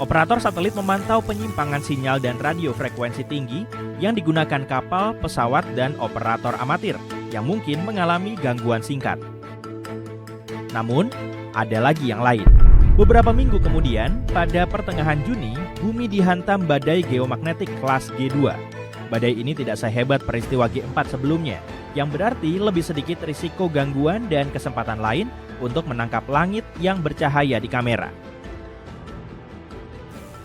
Operator satelit memantau penyimpangan sinyal dan radio frekuensi tinggi yang digunakan kapal, pesawat, dan operator amatir yang mungkin mengalami gangguan singkat. Namun, ada lagi yang lain. Beberapa minggu kemudian, pada pertengahan Juni, bumi dihantam badai geomagnetik kelas G2. Badai ini tidak sehebat peristiwa G4 sebelumnya, yang berarti lebih sedikit risiko gangguan dan kesempatan lain untuk menangkap langit yang bercahaya di kamera.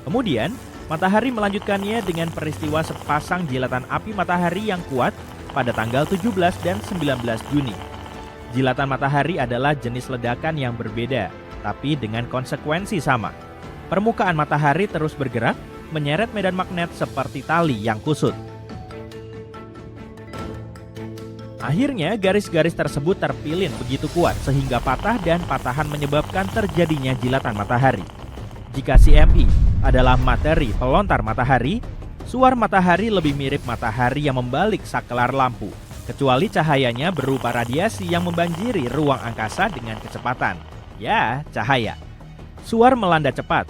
Kemudian, matahari melanjutkannya dengan peristiwa sepasang jilatan api matahari yang kuat pada tanggal 17 dan 19 Juni. Jilatan matahari adalah jenis ledakan yang berbeda, tapi dengan konsekuensi sama. Permukaan matahari terus bergerak, menyeret medan magnet seperti tali yang kusut. Akhirnya, garis-garis tersebut terpilin begitu kuat sehingga patah dan patahan menyebabkan terjadinya jilatan matahari. Jika CME adalah materi pelontar matahari, suar matahari lebih mirip matahari yang membalik saklar lampu, kecuali cahayanya berupa radiasi yang membanjiri ruang angkasa dengan kecepatan. Ya, cahaya. Suar melanda cepat,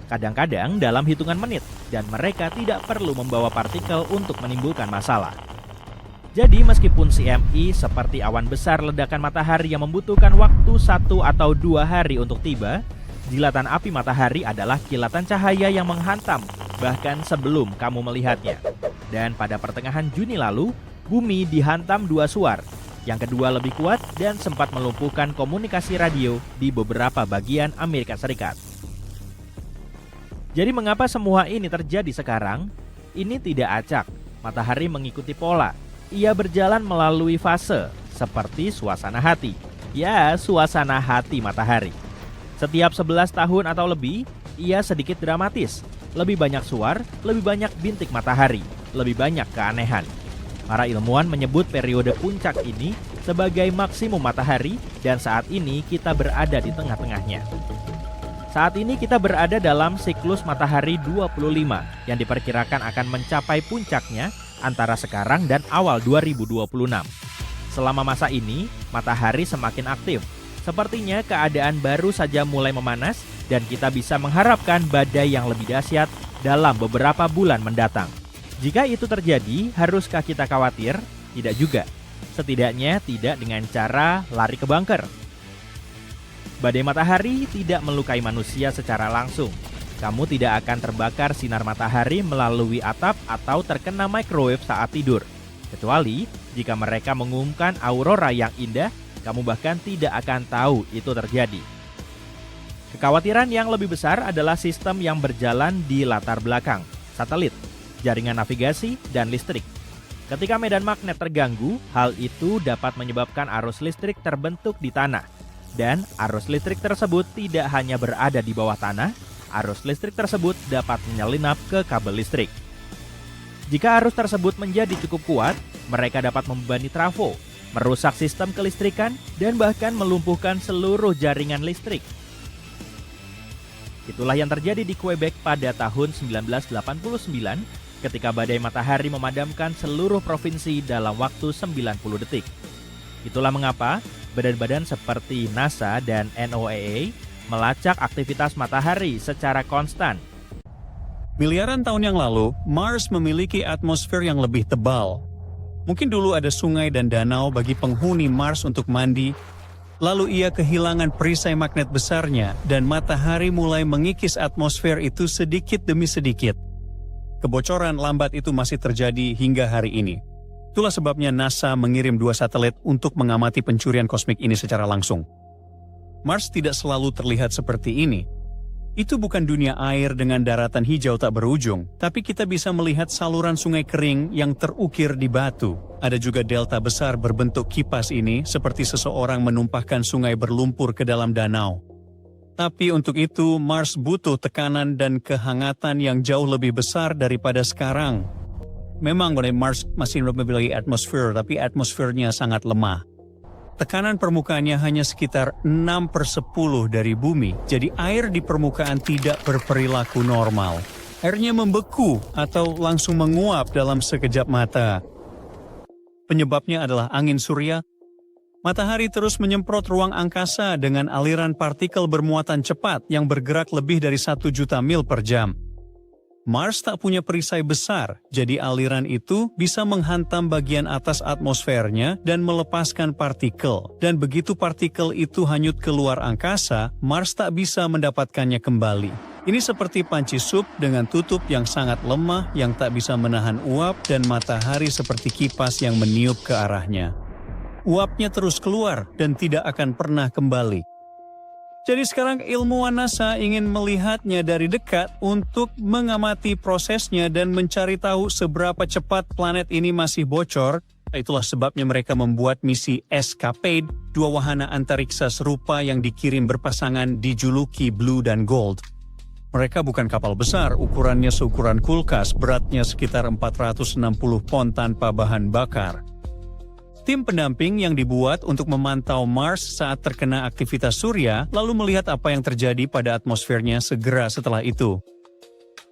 kadang-kadang dalam hitungan menit, dan mereka tidak perlu membawa partikel untuk menimbulkan masalah. Jadi meskipun CME seperti awan besar ledakan matahari yang membutuhkan waktu 1 atau 2 hari untuk tiba, jilatan api matahari adalah kilatan cahaya yang menghantam bahkan sebelum kamu melihatnya. Dan pada pertengahan Juni lalu, bumi dihantam 2 suar. Yang kedua lebih kuat dan sempat melumpuhkan komunikasi radio di beberapa bagian Amerika Serikat. Jadi mengapa semua ini terjadi sekarang? Ini tidak acak. Matahari mengikuti pola. Ia berjalan melalui fase, seperti suasana hati. Ya, suasana hati matahari. Setiap 11 tahun atau lebih, ia sedikit dramatis. Lebih banyak suar, lebih banyak bintik matahari, lebih banyak keanehan. Para ilmuwan menyebut periode puncak ini sebagai maksimum matahari dan saat ini kita berada di tengah-tengahnya. Saat ini kita berada dalam siklus matahari 25 yang diperkirakan akan mencapai puncaknya antara sekarang dan awal 2026. Selama masa ini, matahari semakin aktif. Sepertinya keadaan baru saja mulai memanas dan kita bisa mengharapkan badai yang lebih dahsyat dalam beberapa bulan mendatang. Jika itu terjadi, haruskah kita khawatir? Tidak juga. Setidaknya tidak dengan cara lari ke bunker. Badai matahari tidak melukai manusia secara langsung. Kamu tidak akan terbakar sinar matahari melalui atap atau terkena microwave saat tidur. Kecuali jika mereka mengumumkan aurora yang indah, kamu bahkan tidak akan tahu itu terjadi. Kekhawatiran yang lebih besar adalah sistem yang berjalan di latar belakang, satelit, jaringan navigasi, dan listrik. Ketika medan magnet terganggu, hal itu dapat menyebabkan arus listrik terbentuk di tanah. Dan arus listrik tersebut tidak hanya berada di bawah tanah, arus listrik tersebut dapat menyelinap ke kabel listrik. Jika arus tersebut menjadi cukup kuat, mereka dapat membebani trafo, merusak sistem kelistrikan, dan bahkan melumpuhkan seluruh jaringan listrik. Itulah yang terjadi di Quebec pada tahun 1989 ketika badai matahari memadamkan seluruh provinsi dalam waktu 90 detik. Itulah mengapa badan-badan seperti NASA dan NOAA melacak aktivitas matahari secara konstan. Miliaran tahun yang lalu, Mars memiliki atmosfer yang lebih tebal. Mungkin dulu ada sungai dan danau bagi penghuni Mars untuk mandi, lalu ia kehilangan perisai magnet besarnya dan matahari mulai mengikis atmosfer itu sedikit demi sedikit. Kebocoran lambat itu masih terjadi hingga hari ini. Itulah sebabnya NASA mengirim 2 satelit untuk mengamati pencurian kosmik ini secara langsung. Mars tidak selalu terlihat seperti ini. Itu bukan dunia air dengan daratan hijau tak berujung, tapi kita bisa melihat saluran sungai kering yang terukir di batu. Ada juga delta besar berbentuk kipas ini, seperti seseorang menumpahkan sungai berlumpur ke dalam danau. Tapi untuk itu, Mars butuh tekanan dan kehangatan yang jauh lebih besar daripada sekarang. Memang Mars masih memiliki atmosfer, tapi atmosfernya sangat lemah. Tekanan permukaannya hanya sekitar 6/10 dari bumi, jadi air di permukaan tidak berperilaku normal. Airnya membeku atau langsung menguap dalam sekejap mata. Penyebabnya adalah angin surya. Matahari terus menyemprot ruang angkasa dengan aliran partikel bermuatan cepat yang bergerak lebih dari 1 juta mil per jam. Mars tak punya perisai besar, jadi aliran itu bisa menghantam bagian atas atmosfernya dan melepaskan partikel. Dan begitu partikel itu hanyut keluar angkasa, Mars tak bisa mendapatkannya kembali. Ini seperti panci sup dengan tutup yang sangat lemah yang tak bisa menahan uap dan matahari seperti kipas yang meniup ke arahnya. Uapnya terus keluar dan tidak akan pernah kembali. Jadi sekarang ilmuwan NASA ingin melihatnya dari dekat untuk mengamati prosesnya dan mencari tahu seberapa cepat planet ini masih bocor. Itulah sebabnya mereka membuat misi Escapade, 2 wahana antariksa serupa yang dikirim berpasangan dijuluki Blue dan Gold. Mereka bukan kapal besar, ukurannya seukuran kulkas, beratnya sekitar 460 pon tanpa bahan bakar. Tim pendamping yang dibuat untuk memantau Mars saat terkena aktivitas surya, lalu melihat apa yang terjadi pada atmosfernya segera setelah itu.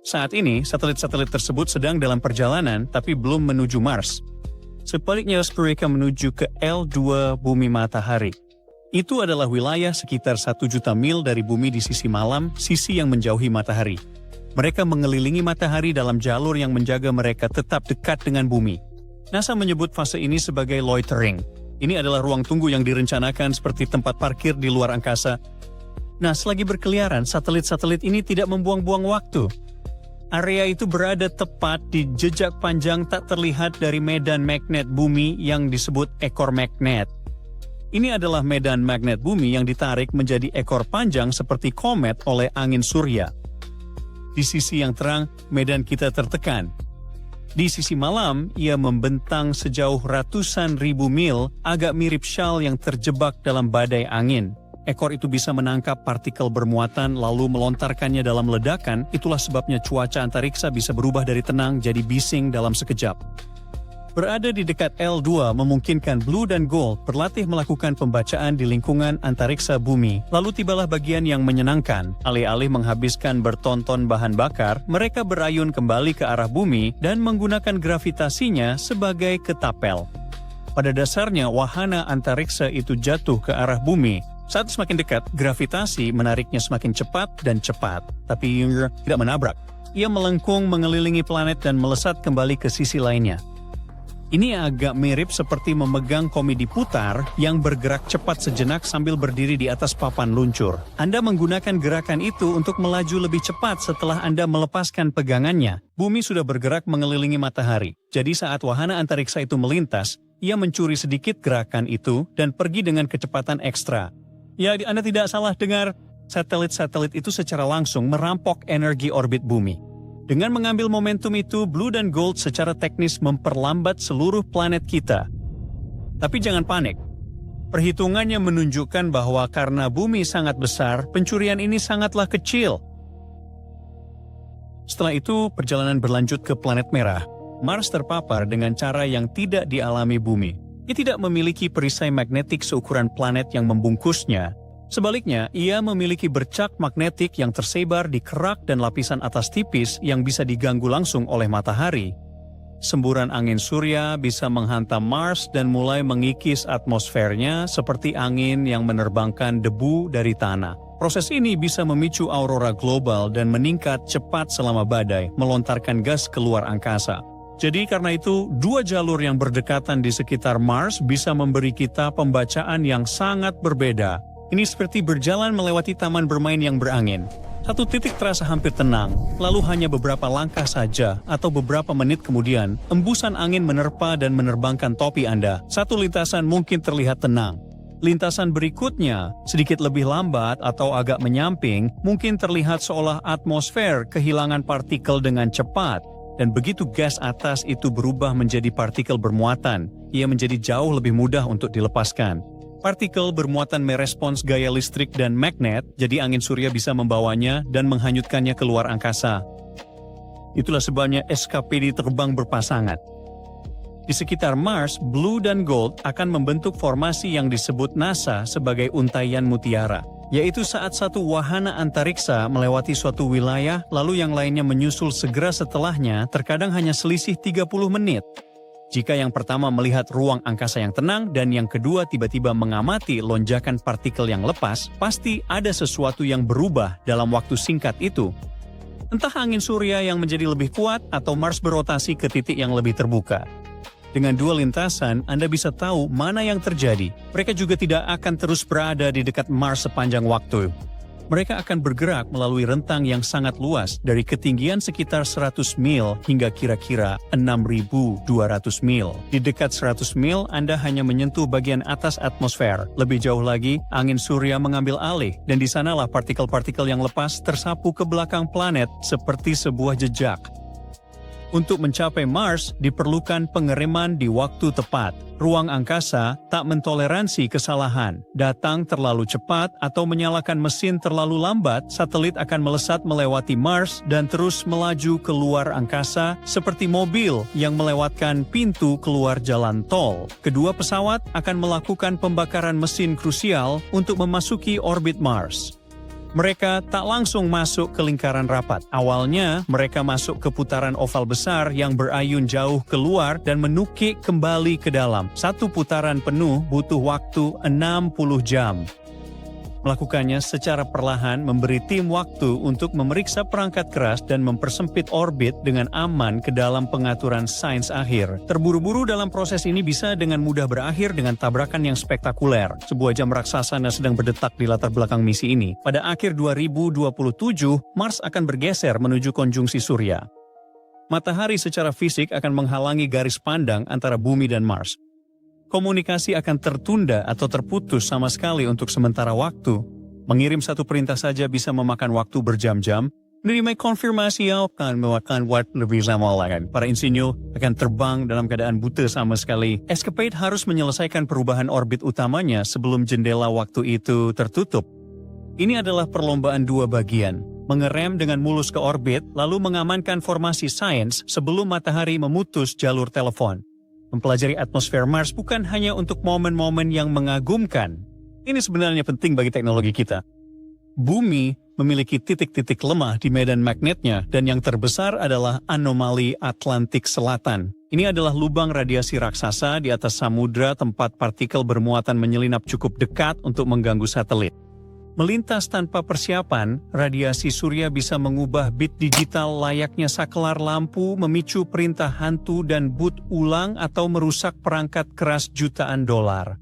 Saat ini, satelit-satelit tersebut sedang dalam perjalanan, tapi belum menuju Mars. Sebaliknya, mereka menuju ke L2 bumi matahari. Itu adalah wilayah sekitar 1 juta mil dari bumi di sisi malam, sisi yang menjauhi matahari. Mereka mengelilingi matahari dalam jalur yang menjaga mereka tetap dekat dengan bumi. NASA menyebut fase ini sebagai loitering. Ini adalah ruang tunggu yang direncanakan seperti tempat parkir di luar angkasa. Nah, selagi berkeliaran, satelit-satelit ini tidak membuang-buang waktu. Area itu berada tepat di jejak panjang tak terlihat dari medan magnet bumi yang disebut ekor magnet. Ini adalah medan magnet bumi yang ditarik menjadi ekor panjang seperti komet oleh angin surya. Di sisi yang terang, medan kita tertekan. Di sisi malam, ia membentang sejauh ratusan ribu mil, agak mirip syal yang terjebak dalam badai angin. Ekor itu bisa menangkap partikel bermuatan lalu melontarkannya dalam ledakan, itulah sebabnya cuaca antariksa bisa berubah dari tenang jadi bising dalam sekejap. Berada di dekat L2 memungkinkan Blue dan Gold berlatih melakukan pembacaan di lingkungan antariksa bumi. Lalu tibalah bagian yang menyenangkan. Alih-alih menghabiskan bertonton bahan bakar, mereka berayun kembali ke arah bumi dan menggunakan gravitasinya sebagai ketapel. Pada dasarnya, wahana antariksa itu jatuh ke arah bumi. Saat semakin dekat, gravitasi menariknya semakin cepat dan cepat. Tapi tidak menabrak. Ia melengkung mengelilingi planet dan melesat kembali ke sisi lainnya. Ini agak mirip seperti memegang komedi putar yang bergerak cepat sejenak sambil berdiri di atas papan luncur. Anda menggunakan gerakan itu untuk melaju lebih cepat setelah Anda melepaskan pegangannya. Bumi sudah bergerak mengelilingi matahari. Jadi saat wahana antariksa itu melintas, ia mencuri sedikit gerakan itu dan pergi dengan kecepatan ekstra. Ya, Anda tidak salah dengar, satelit-satelit itu secara langsung merampok energi orbit bumi. Dengan mengambil momentum itu, Blue dan Gold secara teknis memperlambat seluruh planet kita. Tapi jangan panik. Perhitungannya menunjukkan bahwa karena bumi sangat besar, pencurian ini sangatlah kecil. Setelah itu, perjalanan berlanjut ke planet merah. Mars terpapar dengan cara yang tidak dialami bumi. Ia tidak memiliki perisai magnetik seukuran planet yang membungkusnya. Sebaliknya, ia memiliki bercak magnetik yang tersebar di kerak dan lapisan atas tipis yang bisa diganggu langsung oleh matahari. Semburan angin surya bisa menghantam Mars dan mulai mengikis atmosfernya seperti angin yang menerbangkan debu dari tanah. Proses ini bisa memicu aurora global dan meningkat cepat selama badai, melontarkan gas keluar angkasa. Jadi karena itu, dua jalur yang berdekatan di sekitar Mars bisa memberi kita pembacaan yang sangat berbeda. Ini seperti berjalan melewati taman bermain yang berangin. Satu titik terasa hampir tenang, lalu hanya beberapa langkah saja atau beberapa menit kemudian, embusan angin menerpa dan menerbangkan topi Anda. Satu lintasan mungkin terlihat tenang. Lintasan berikutnya, sedikit lebih lambat atau agak menyamping, mungkin terlihat seolah atmosfer kehilangan partikel dengan cepat. Dan begitu gas atas itu berubah menjadi partikel bermuatan, ia menjadi jauh lebih mudah untuk dilepaskan. Partikel bermuatan merespons gaya listrik dan magnet, jadi angin surya bisa membawanya dan menghanyutkannya keluar angkasa. Itulah sebabnya SKPD terbang berpasangan. Di sekitar Mars, Blue dan Gold akan membentuk formasi yang disebut NASA sebagai untaian mutiara, yaitu saat satu wahana antariksa melewati suatu wilayah, lalu yang lainnya menyusul segera setelahnya, terkadang hanya selisih 30 menit. Jika yang pertama melihat ruang angkasa yang tenang dan yang kedua tiba-tiba mengamati lonjakan partikel yang lepas, pasti ada sesuatu yang berubah dalam waktu singkat itu. Entah angin surya yang menjadi lebih kuat atau Mars berotasi ke titik yang lebih terbuka. Dengan dua lintasan, Anda bisa tahu mana yang terjadi. Mereka juga tidak akan terus berada di dekat Mars sepanjang waktu. Mereka akan bergerak melalui rentang yang sangat luas dari ketinggian sekitar 100 mil hingga kira-kira 6.200 mil. Di dekat 100 mil, Anda hanya menyentuh bagian atas atmosfer. Lebih jauh lagi, angin surya mengambil alih, dan di sanalah partikel-partikel yang lepas tersapu ke belakang planet seperti sebuah jejak. Untuk mencapai Mars, diperlukan pengereman di waktu tepat. Ruang angkasa tak mentoleransi kesalahan. Datang terlalu cepat atau menyalakan mesin terlalu lambat, satelit akan melesat melewati Mars dan terus melaju keluar angkasa seperti mobil yang melewatkan pintu keluar jalan tol. Kedua pesawat akan melakukan pembakaran mesin krusial untuk memasuki orbit Mars. Mereka tak langsung masuk ke lingkaran rapat. Awalnya, mereka masuk ke putaran oval besar yang berayun jauh keluar dan menukik kembali ke dalam. Satu putaran penuh butuh waktu 60 jam. Melakukannya secara perlahan memberi tim waktu untuk memeriksa perangkat keras dan mempersempit orbit dengan aman ke dalam pengaturan sains akhir. Terburu-buru dalam proses ini bisa dengan mudah berakhir dengan tabrakan yang spektakuler. Sebuah jam raksasa sedang berdetak di latar belakang misi ini. Pada akhir 2027, Mars akan bergeser menuju konjungsi surya. Matahari secara fisik akan menghalangi garis pandang antara bumi dan Mars. Komunikasi akan tertunda atau terputus sama sekali untuk sementara waktu. Mengirim satu perintah saja bisa memakan waktu berjam-jam. Menerima konfirmasi akan memakan waktu lebih lama lagi. Para insinyur akan terbang dalam keadaan buta sama sekali. Escapade harus menyelesaikan perubahan orbit utamanya sebelum jendela waktu itu tertutup. Ini adalah perlombaan dua bagian. Mengerem dengan mulus ke orbit, lalu mengamankan formasi sains sebelum matahari memutus jalur telepon. Mempelajari atmosfer Mars bukan hanya untuk momen-momen yang mengagumkan. Ini sebenarnya penting bagi teknologi kita. Bumi memiliki titik-titik lemah di medan magnetnya dan yang terbesar adalah anomali Atlantik Selatan. Ini adalah lubang radiasi raksasa di atas samudra tempat partikel bermuatan menyelinap cukup dekat untuk mengganggu satelit. Melintas tanpa persiapan, radiasi surya bisa mengubah bit digital layaknya saklar lampu, memicu perintah hantu dan boot ulang atau merusak perangkat keras jutaan dolar.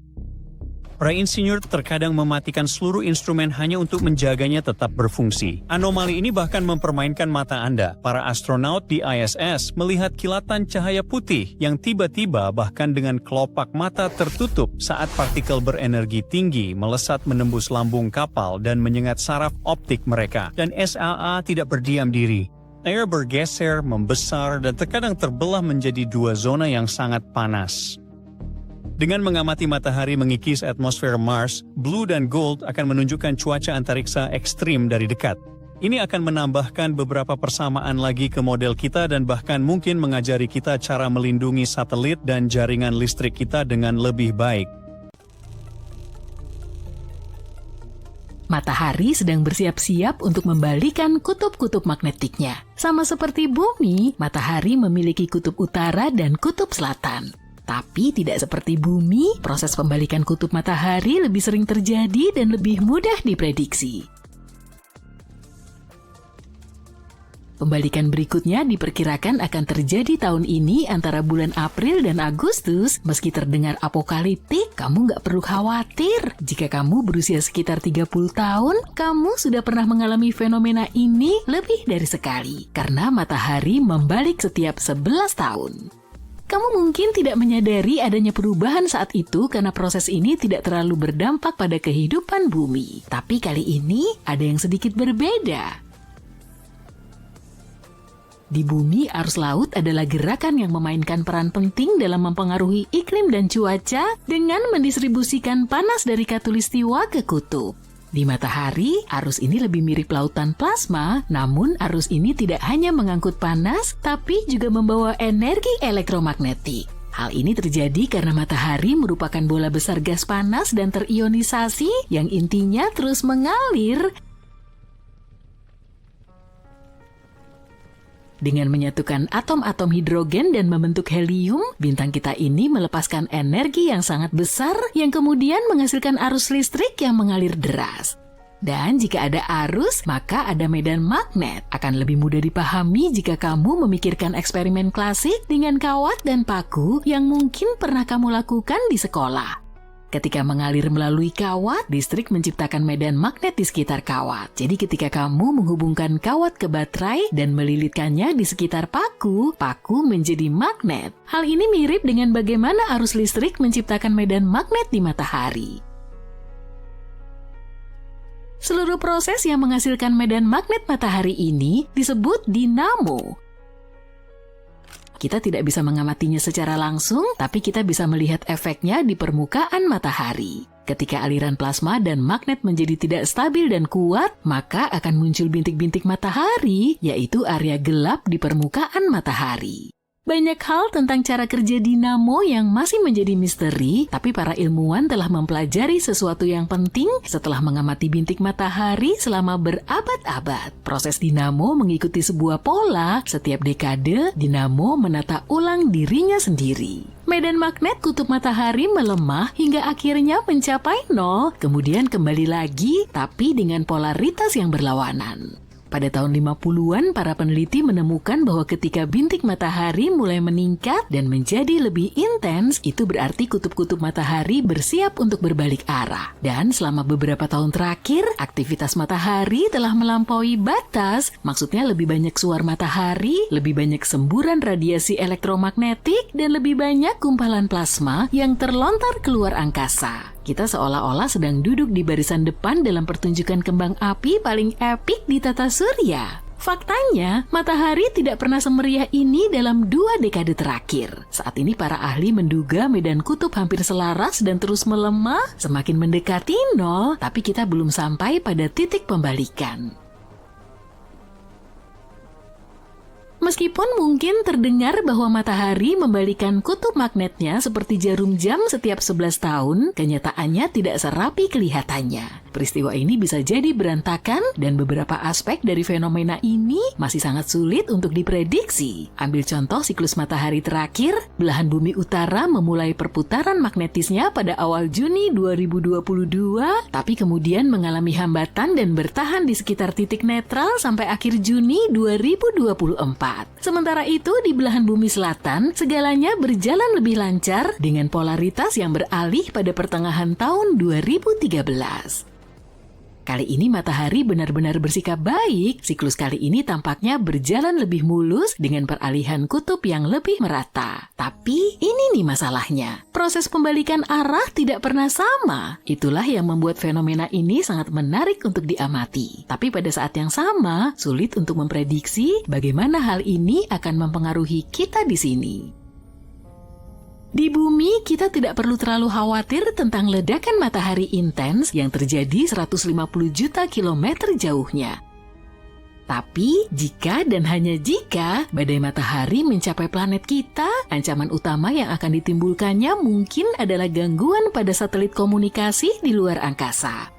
Para insinyur terkadang mematikan seluruh instrumen hanya untuk menjaganya tetap berfungsi. Anomali ini bahkan mempermainkan mata Anda. Para astronaut di ISS melihat kilatan cahaya putih yang tiba-tiba bahkan dengan kelopak mata tertutup saat partikel berenergi tinggi melesat menembus lambung kapal dan menyengat saraf optik mereka. Dan SAA tidak berdiam diri. Air bergeser, membesar, dan terkadang terbelah menjadi dua zona yang sangat panas. Dengan mengamati matahari mengikis atmosfer Mars, Blue dan Gold akan menunjukkan cuaca antariksa ekstrim dari dekat. Ini akan menambahkan beberapa persamaan lagi ke model kita dan bahkan mungkin mengajari kita cara melindungi satelit dan jaringan listrik kita dengan lebih baik. Matahari sedang bersiap-siap untuk membalikan kutub-kutub magnetiknya. Sama seperti bumi, matahari memiliki kutub utara dan kutub selatan. Tapi tidak seperti bumi, proses pembalikan kutub matahari lebih sering terjadi dan lebih mudah diprediksi. Pembalikan berikutnya diperkirakan akan terjadi tahun ini antara bulan April dan Agustus. Meski terdengar apokaliptik, kamu nggak perlu khawatir. Jika kamu berusia sekitar 30 tahun, kamu sudah pernah mengalami fenomena ini lebih dari sekali. Karena matahari membalik setiap 11 tahun. Kamu mungkin tidak menyadari adanya perubahan saat itu karena proses ini tidak terlalu berdampak pada kehidupan bumi. Tapi kali ini ada yang sedikit berbeda. Di bumi, arus laut adalah gerakan yang memainkan peran penting dalam mempengaruhi iklim dan cuaca dengan mendistribusikan panas dari khatulistiwa ke kutub. Di matahari, arus ini lebih mirip lautan plasma, namun arus ini tidak hanya mengangkut panas, tapi juga membawa energi elektromagnetik. Hal ini terjadi karena matahari merupakan bola besar gas panas dan terionisasi yang intinya terus mengalir. Dengan menyatukan atom-atom hidrogen dan membentuk helium, bintang kita ini melepaskan energi yang sangat besar yang kemudian menghasilkan arus listrik yang mengalir deras. Dan jika ada arus, maka ada medan magnet. Akan lebih mudah dipahami jika kamu memikirkan eksperimen klasik dengan kawat dan paku yang mungkin pernah kamu lakukan di sekolah. Ketika mengalir melalui kawat, listrik menciptakan medan magnet di sekitar kawat. Jadi ketika kamu menghubungkan kawat ke baterai dan melilitkannya di sekitar paku, paku menjadi magnet. Hal ini mirip dengan bagaimana arus listrik menciptakan medan magnet di matahari. Seluruh proses yang menghasilkan medan magnet matahari ini disebut dinamo. Kita tidak bisa mengamatinya secara langsung, tapi kita bisa melihat efeknya di permukaan matahari. Ketika aliran plasma dan magnet menjadi tidak stabil dan kuat, maka akan muncul bintik-bintik matahari, yaitu area gelap di permukaan matahari. Banyak hal tentang cara kerja dinamo yang masih menjadi misteri, tapi para ilmuwan telah mempelajari sesuatu yang penting setelah mengamati bintik matahari selama berabad-abad. Proses dinamo mengikuti sebuah pola, setiap dekade dinamo menata ulang dirinya sendiri. Medan magnet kutub matahari melemah hingga akhirnya mencapai 0, kemudian kembali lagi, tapi dengan polaritas yang berlawanan. Pada tahun 50-an, para peneliti menemukan bahwa ketika bintik matahari mulai meningkat dan menjadi lebih intens, itu berarti kutub-kutub matahari bersiap untuk berbalik arah. Dan selama beberapa tahun terakhir, aktivitas matahari telah melampaui batas, maksudnya lebih banyak suar matahari, lebih banyak semburan radiasi elektromagnetik, dan lebih banyak gumpalan plasma yang terlontar keluar angkasa. Kita seolah-olah sedang duduk di barisan depan dalam pertunjukan kembang api paling epik di tata surya. Faktanya, matahari tidak pernah semeriah ini dalam 2 dekade terakhir. Saat ini para ahli menduga medan kutub hampir selaras dan terus melemah, semakin mendekati 0, tapi kita belum sampai pada titik pembalikan. Meskipun mungkin terdengar bahwa matahari membalikan kutub magnetnya seperti jarum jam setiap 11 tahun, kenyataannya tidak serapi kelihatannya. Peristiwa ini bisa jadi berantakan dan beberapa aspek dari fenomena ini masih sangat sulit untuk diprediksi. Ambil contoh siklus matahari terakhir, belahan bumi utara memulai perputaran magnetisnya pada awal Juni 2022, tapi kemudian mengalami hambatan dan bertahan di sekitar titik netral sampai akhir Juni 2024. Sementara itu, di belahan bumi selatan, segalanya berjalan lebih lancar dengan polaritas yang beralih pada pertengahan tahun 2013. Kali ini matahari benar-benar bersikap baik, siklus kali ini tampaknya berjalan lebih mulus dengan peralihan kutub yang lebih merata. Tapi ini nih masalahnya, proses pembalikan arah tidak pernah sama. Itulah yang membuat fenomena ini sangat menarik untuk diamati. Tapi pada saat yang sama, sulit untuk memprediksi bagaimana hal ini akan mempengaruhi kita di sini. Di bumi, kita tidak perlu terlalu khawatir tentang ledakan matahari intens yang terjadi 150 juta kilometer jauhnya. Tapi jika dan hanya jika badai matahari mencapai planet kita, ancaman utama yang akan ditimbulkannya mungkin adalah gangguan pada satelit komunikasi di luar angkasa.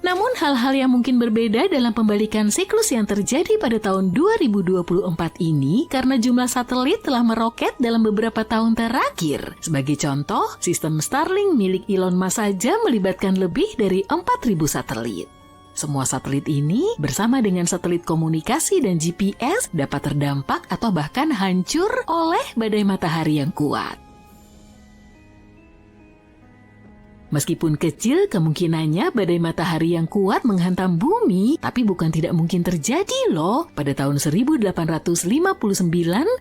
Namun hal-hal yang mungkin berbeda dalam pembalikan siklus yang terjadi pada tahun 2024 ini karena jumlah satelit telah meroket dalam beberapa tahun terakhir. Sebagai contoh, sistem Starlink milik Elon Musk saja melibatkan lebih dari 4.000 satelit. Semua satelit ini bersama dengan satelit komunikasi dan GPS dapat terdampak atau bahkan hancur oleh badai matahari yang kuat. Meskipun kecil kemungkinannya badai matahari yang kuat menghantam bumi, tapi bukan tidak mungkin terjadi loh. Pada tahun 1859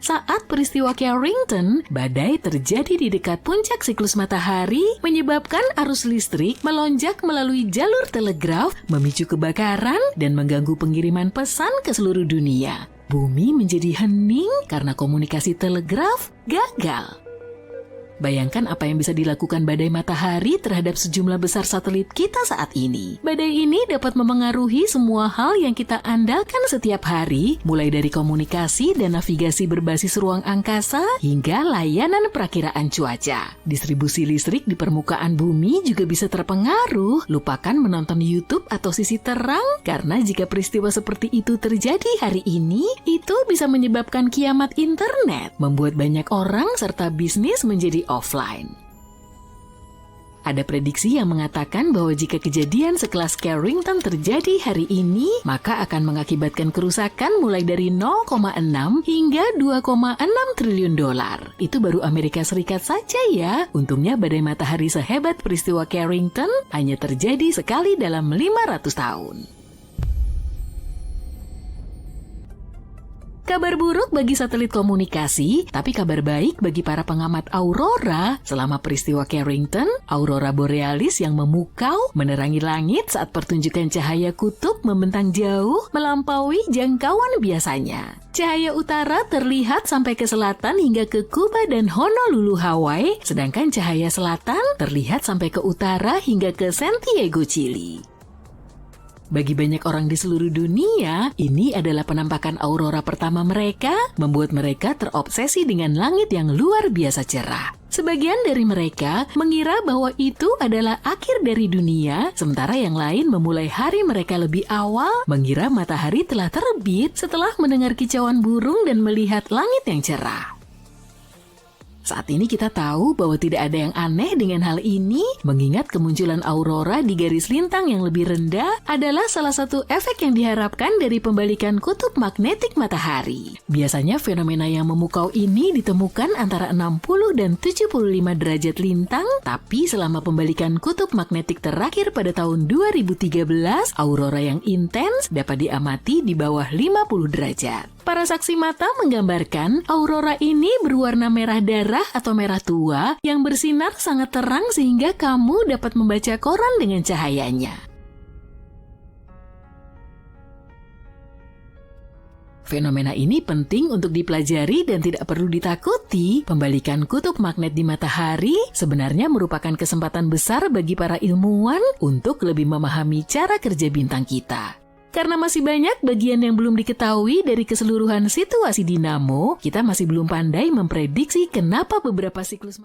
saat peristiwa Carrington, badai terjadi di dekat puncak siklus matahari, menyebabkan arus listrik melonjak melalui jalur telegraf, memicu kebakaran, dan mengganggu pengiriman pesan ke seluruh dunia. Bumi menjadi hening karena komunikasi telegraf gagal. Bayangkan apa yang bisa dilakukan badai matahari terhadap sejumlah besar satelit kita saat ini. Badai ini dapat memengaruhi semua hal yang kita andalkan setiap hari, mulai dari komunikasi dan navigasi berbasis ruang angkasa hingga layanan perakiraan cuaca. Distribusi listrik di permukaan bumi juga bisa terpengaruh. Lupakan menonton YouTube atau sisi terang, karena jika peristiwa seperti itu terjadi hari ini, itu bisa menyebabkan kiamat internet, membuat banyak orang serta bisnis menjadi offline. Ada prediksi yang mengatakan bahwa jika kejadian sekelas Carrington terjadi hari ini, maka akan mengakibatkan kerusakan mulai dari 0,6 hingga 2,6 triliun dolar. Itu baru Amerika Serikat saja ya. Untungnya badai matahari sehebat peristiwa Carrington hanya terjadi sekali dalam 500 tahun. Kabar buruk bagi satelit komunikasi, tapi kabar baik bagi para pengamat aurora. Selama peristiwa Carrington, aurora borealis yang memukau menerangi langit saat pertunjukan cahaya kutub membentang jauh melampaui jangkauan biasanya. Cahaya utara terlihat sampai ke selatan hingga ke Cuba dan Honolulu, Hawaii, sedangkan cahaya selatan terlihat sampai ke utara hingga ke Santiago, Chili. Bagi banyak orang di seluruh dunia, ini adalah penampakan aurora pertama mereka, membuat mereka terobsesi dengan langit yang luar biasa cerah. Sebagian dari mereka mengira bahwa itu adalah akhir dari dunia, sementara yang lain memulai hari mereka lebih awal, mengira matahari telah terbit setelah mendengar kicauan burung dan melihat langit yang cerah. Saat ini kita tahu bahwa tidak ada yang aneh dengan hal ini, mengingat kemunculan aurora di garis lintang yang lebih rendah adalah salah satu efek yang diharapkan dari pembalikan kutub magnetik matahari. Biasanya fenomena yang memukau ini ditemukan antara 60 dan 75 derajat lintang, tapi selama pembalikan kutub magnetik terakhir pada tahun 2013, aurora yang intens dapat diamati di bawah 50 derajat. Para saksi mata menggambarkan aurora ini berwarna merah darah atau merah tua yang bersinar sangat terang sehingga kamu dapat membaca koran dengan cahayanya. Fenomena ini penting untuk dipelajari dan tidak perlu ditakuti. Pembalikan kutub magnet di matahari sebenarnya merupakan kesempatan besar bagi para ilmuwan untuk lebih memahami cara kerja bintang kita. Karena masih banyak bagian yang belum diketahui dari keseluruhan situasi dinamo, kita masih belum pandai memprediksi kenapa beberapa siklus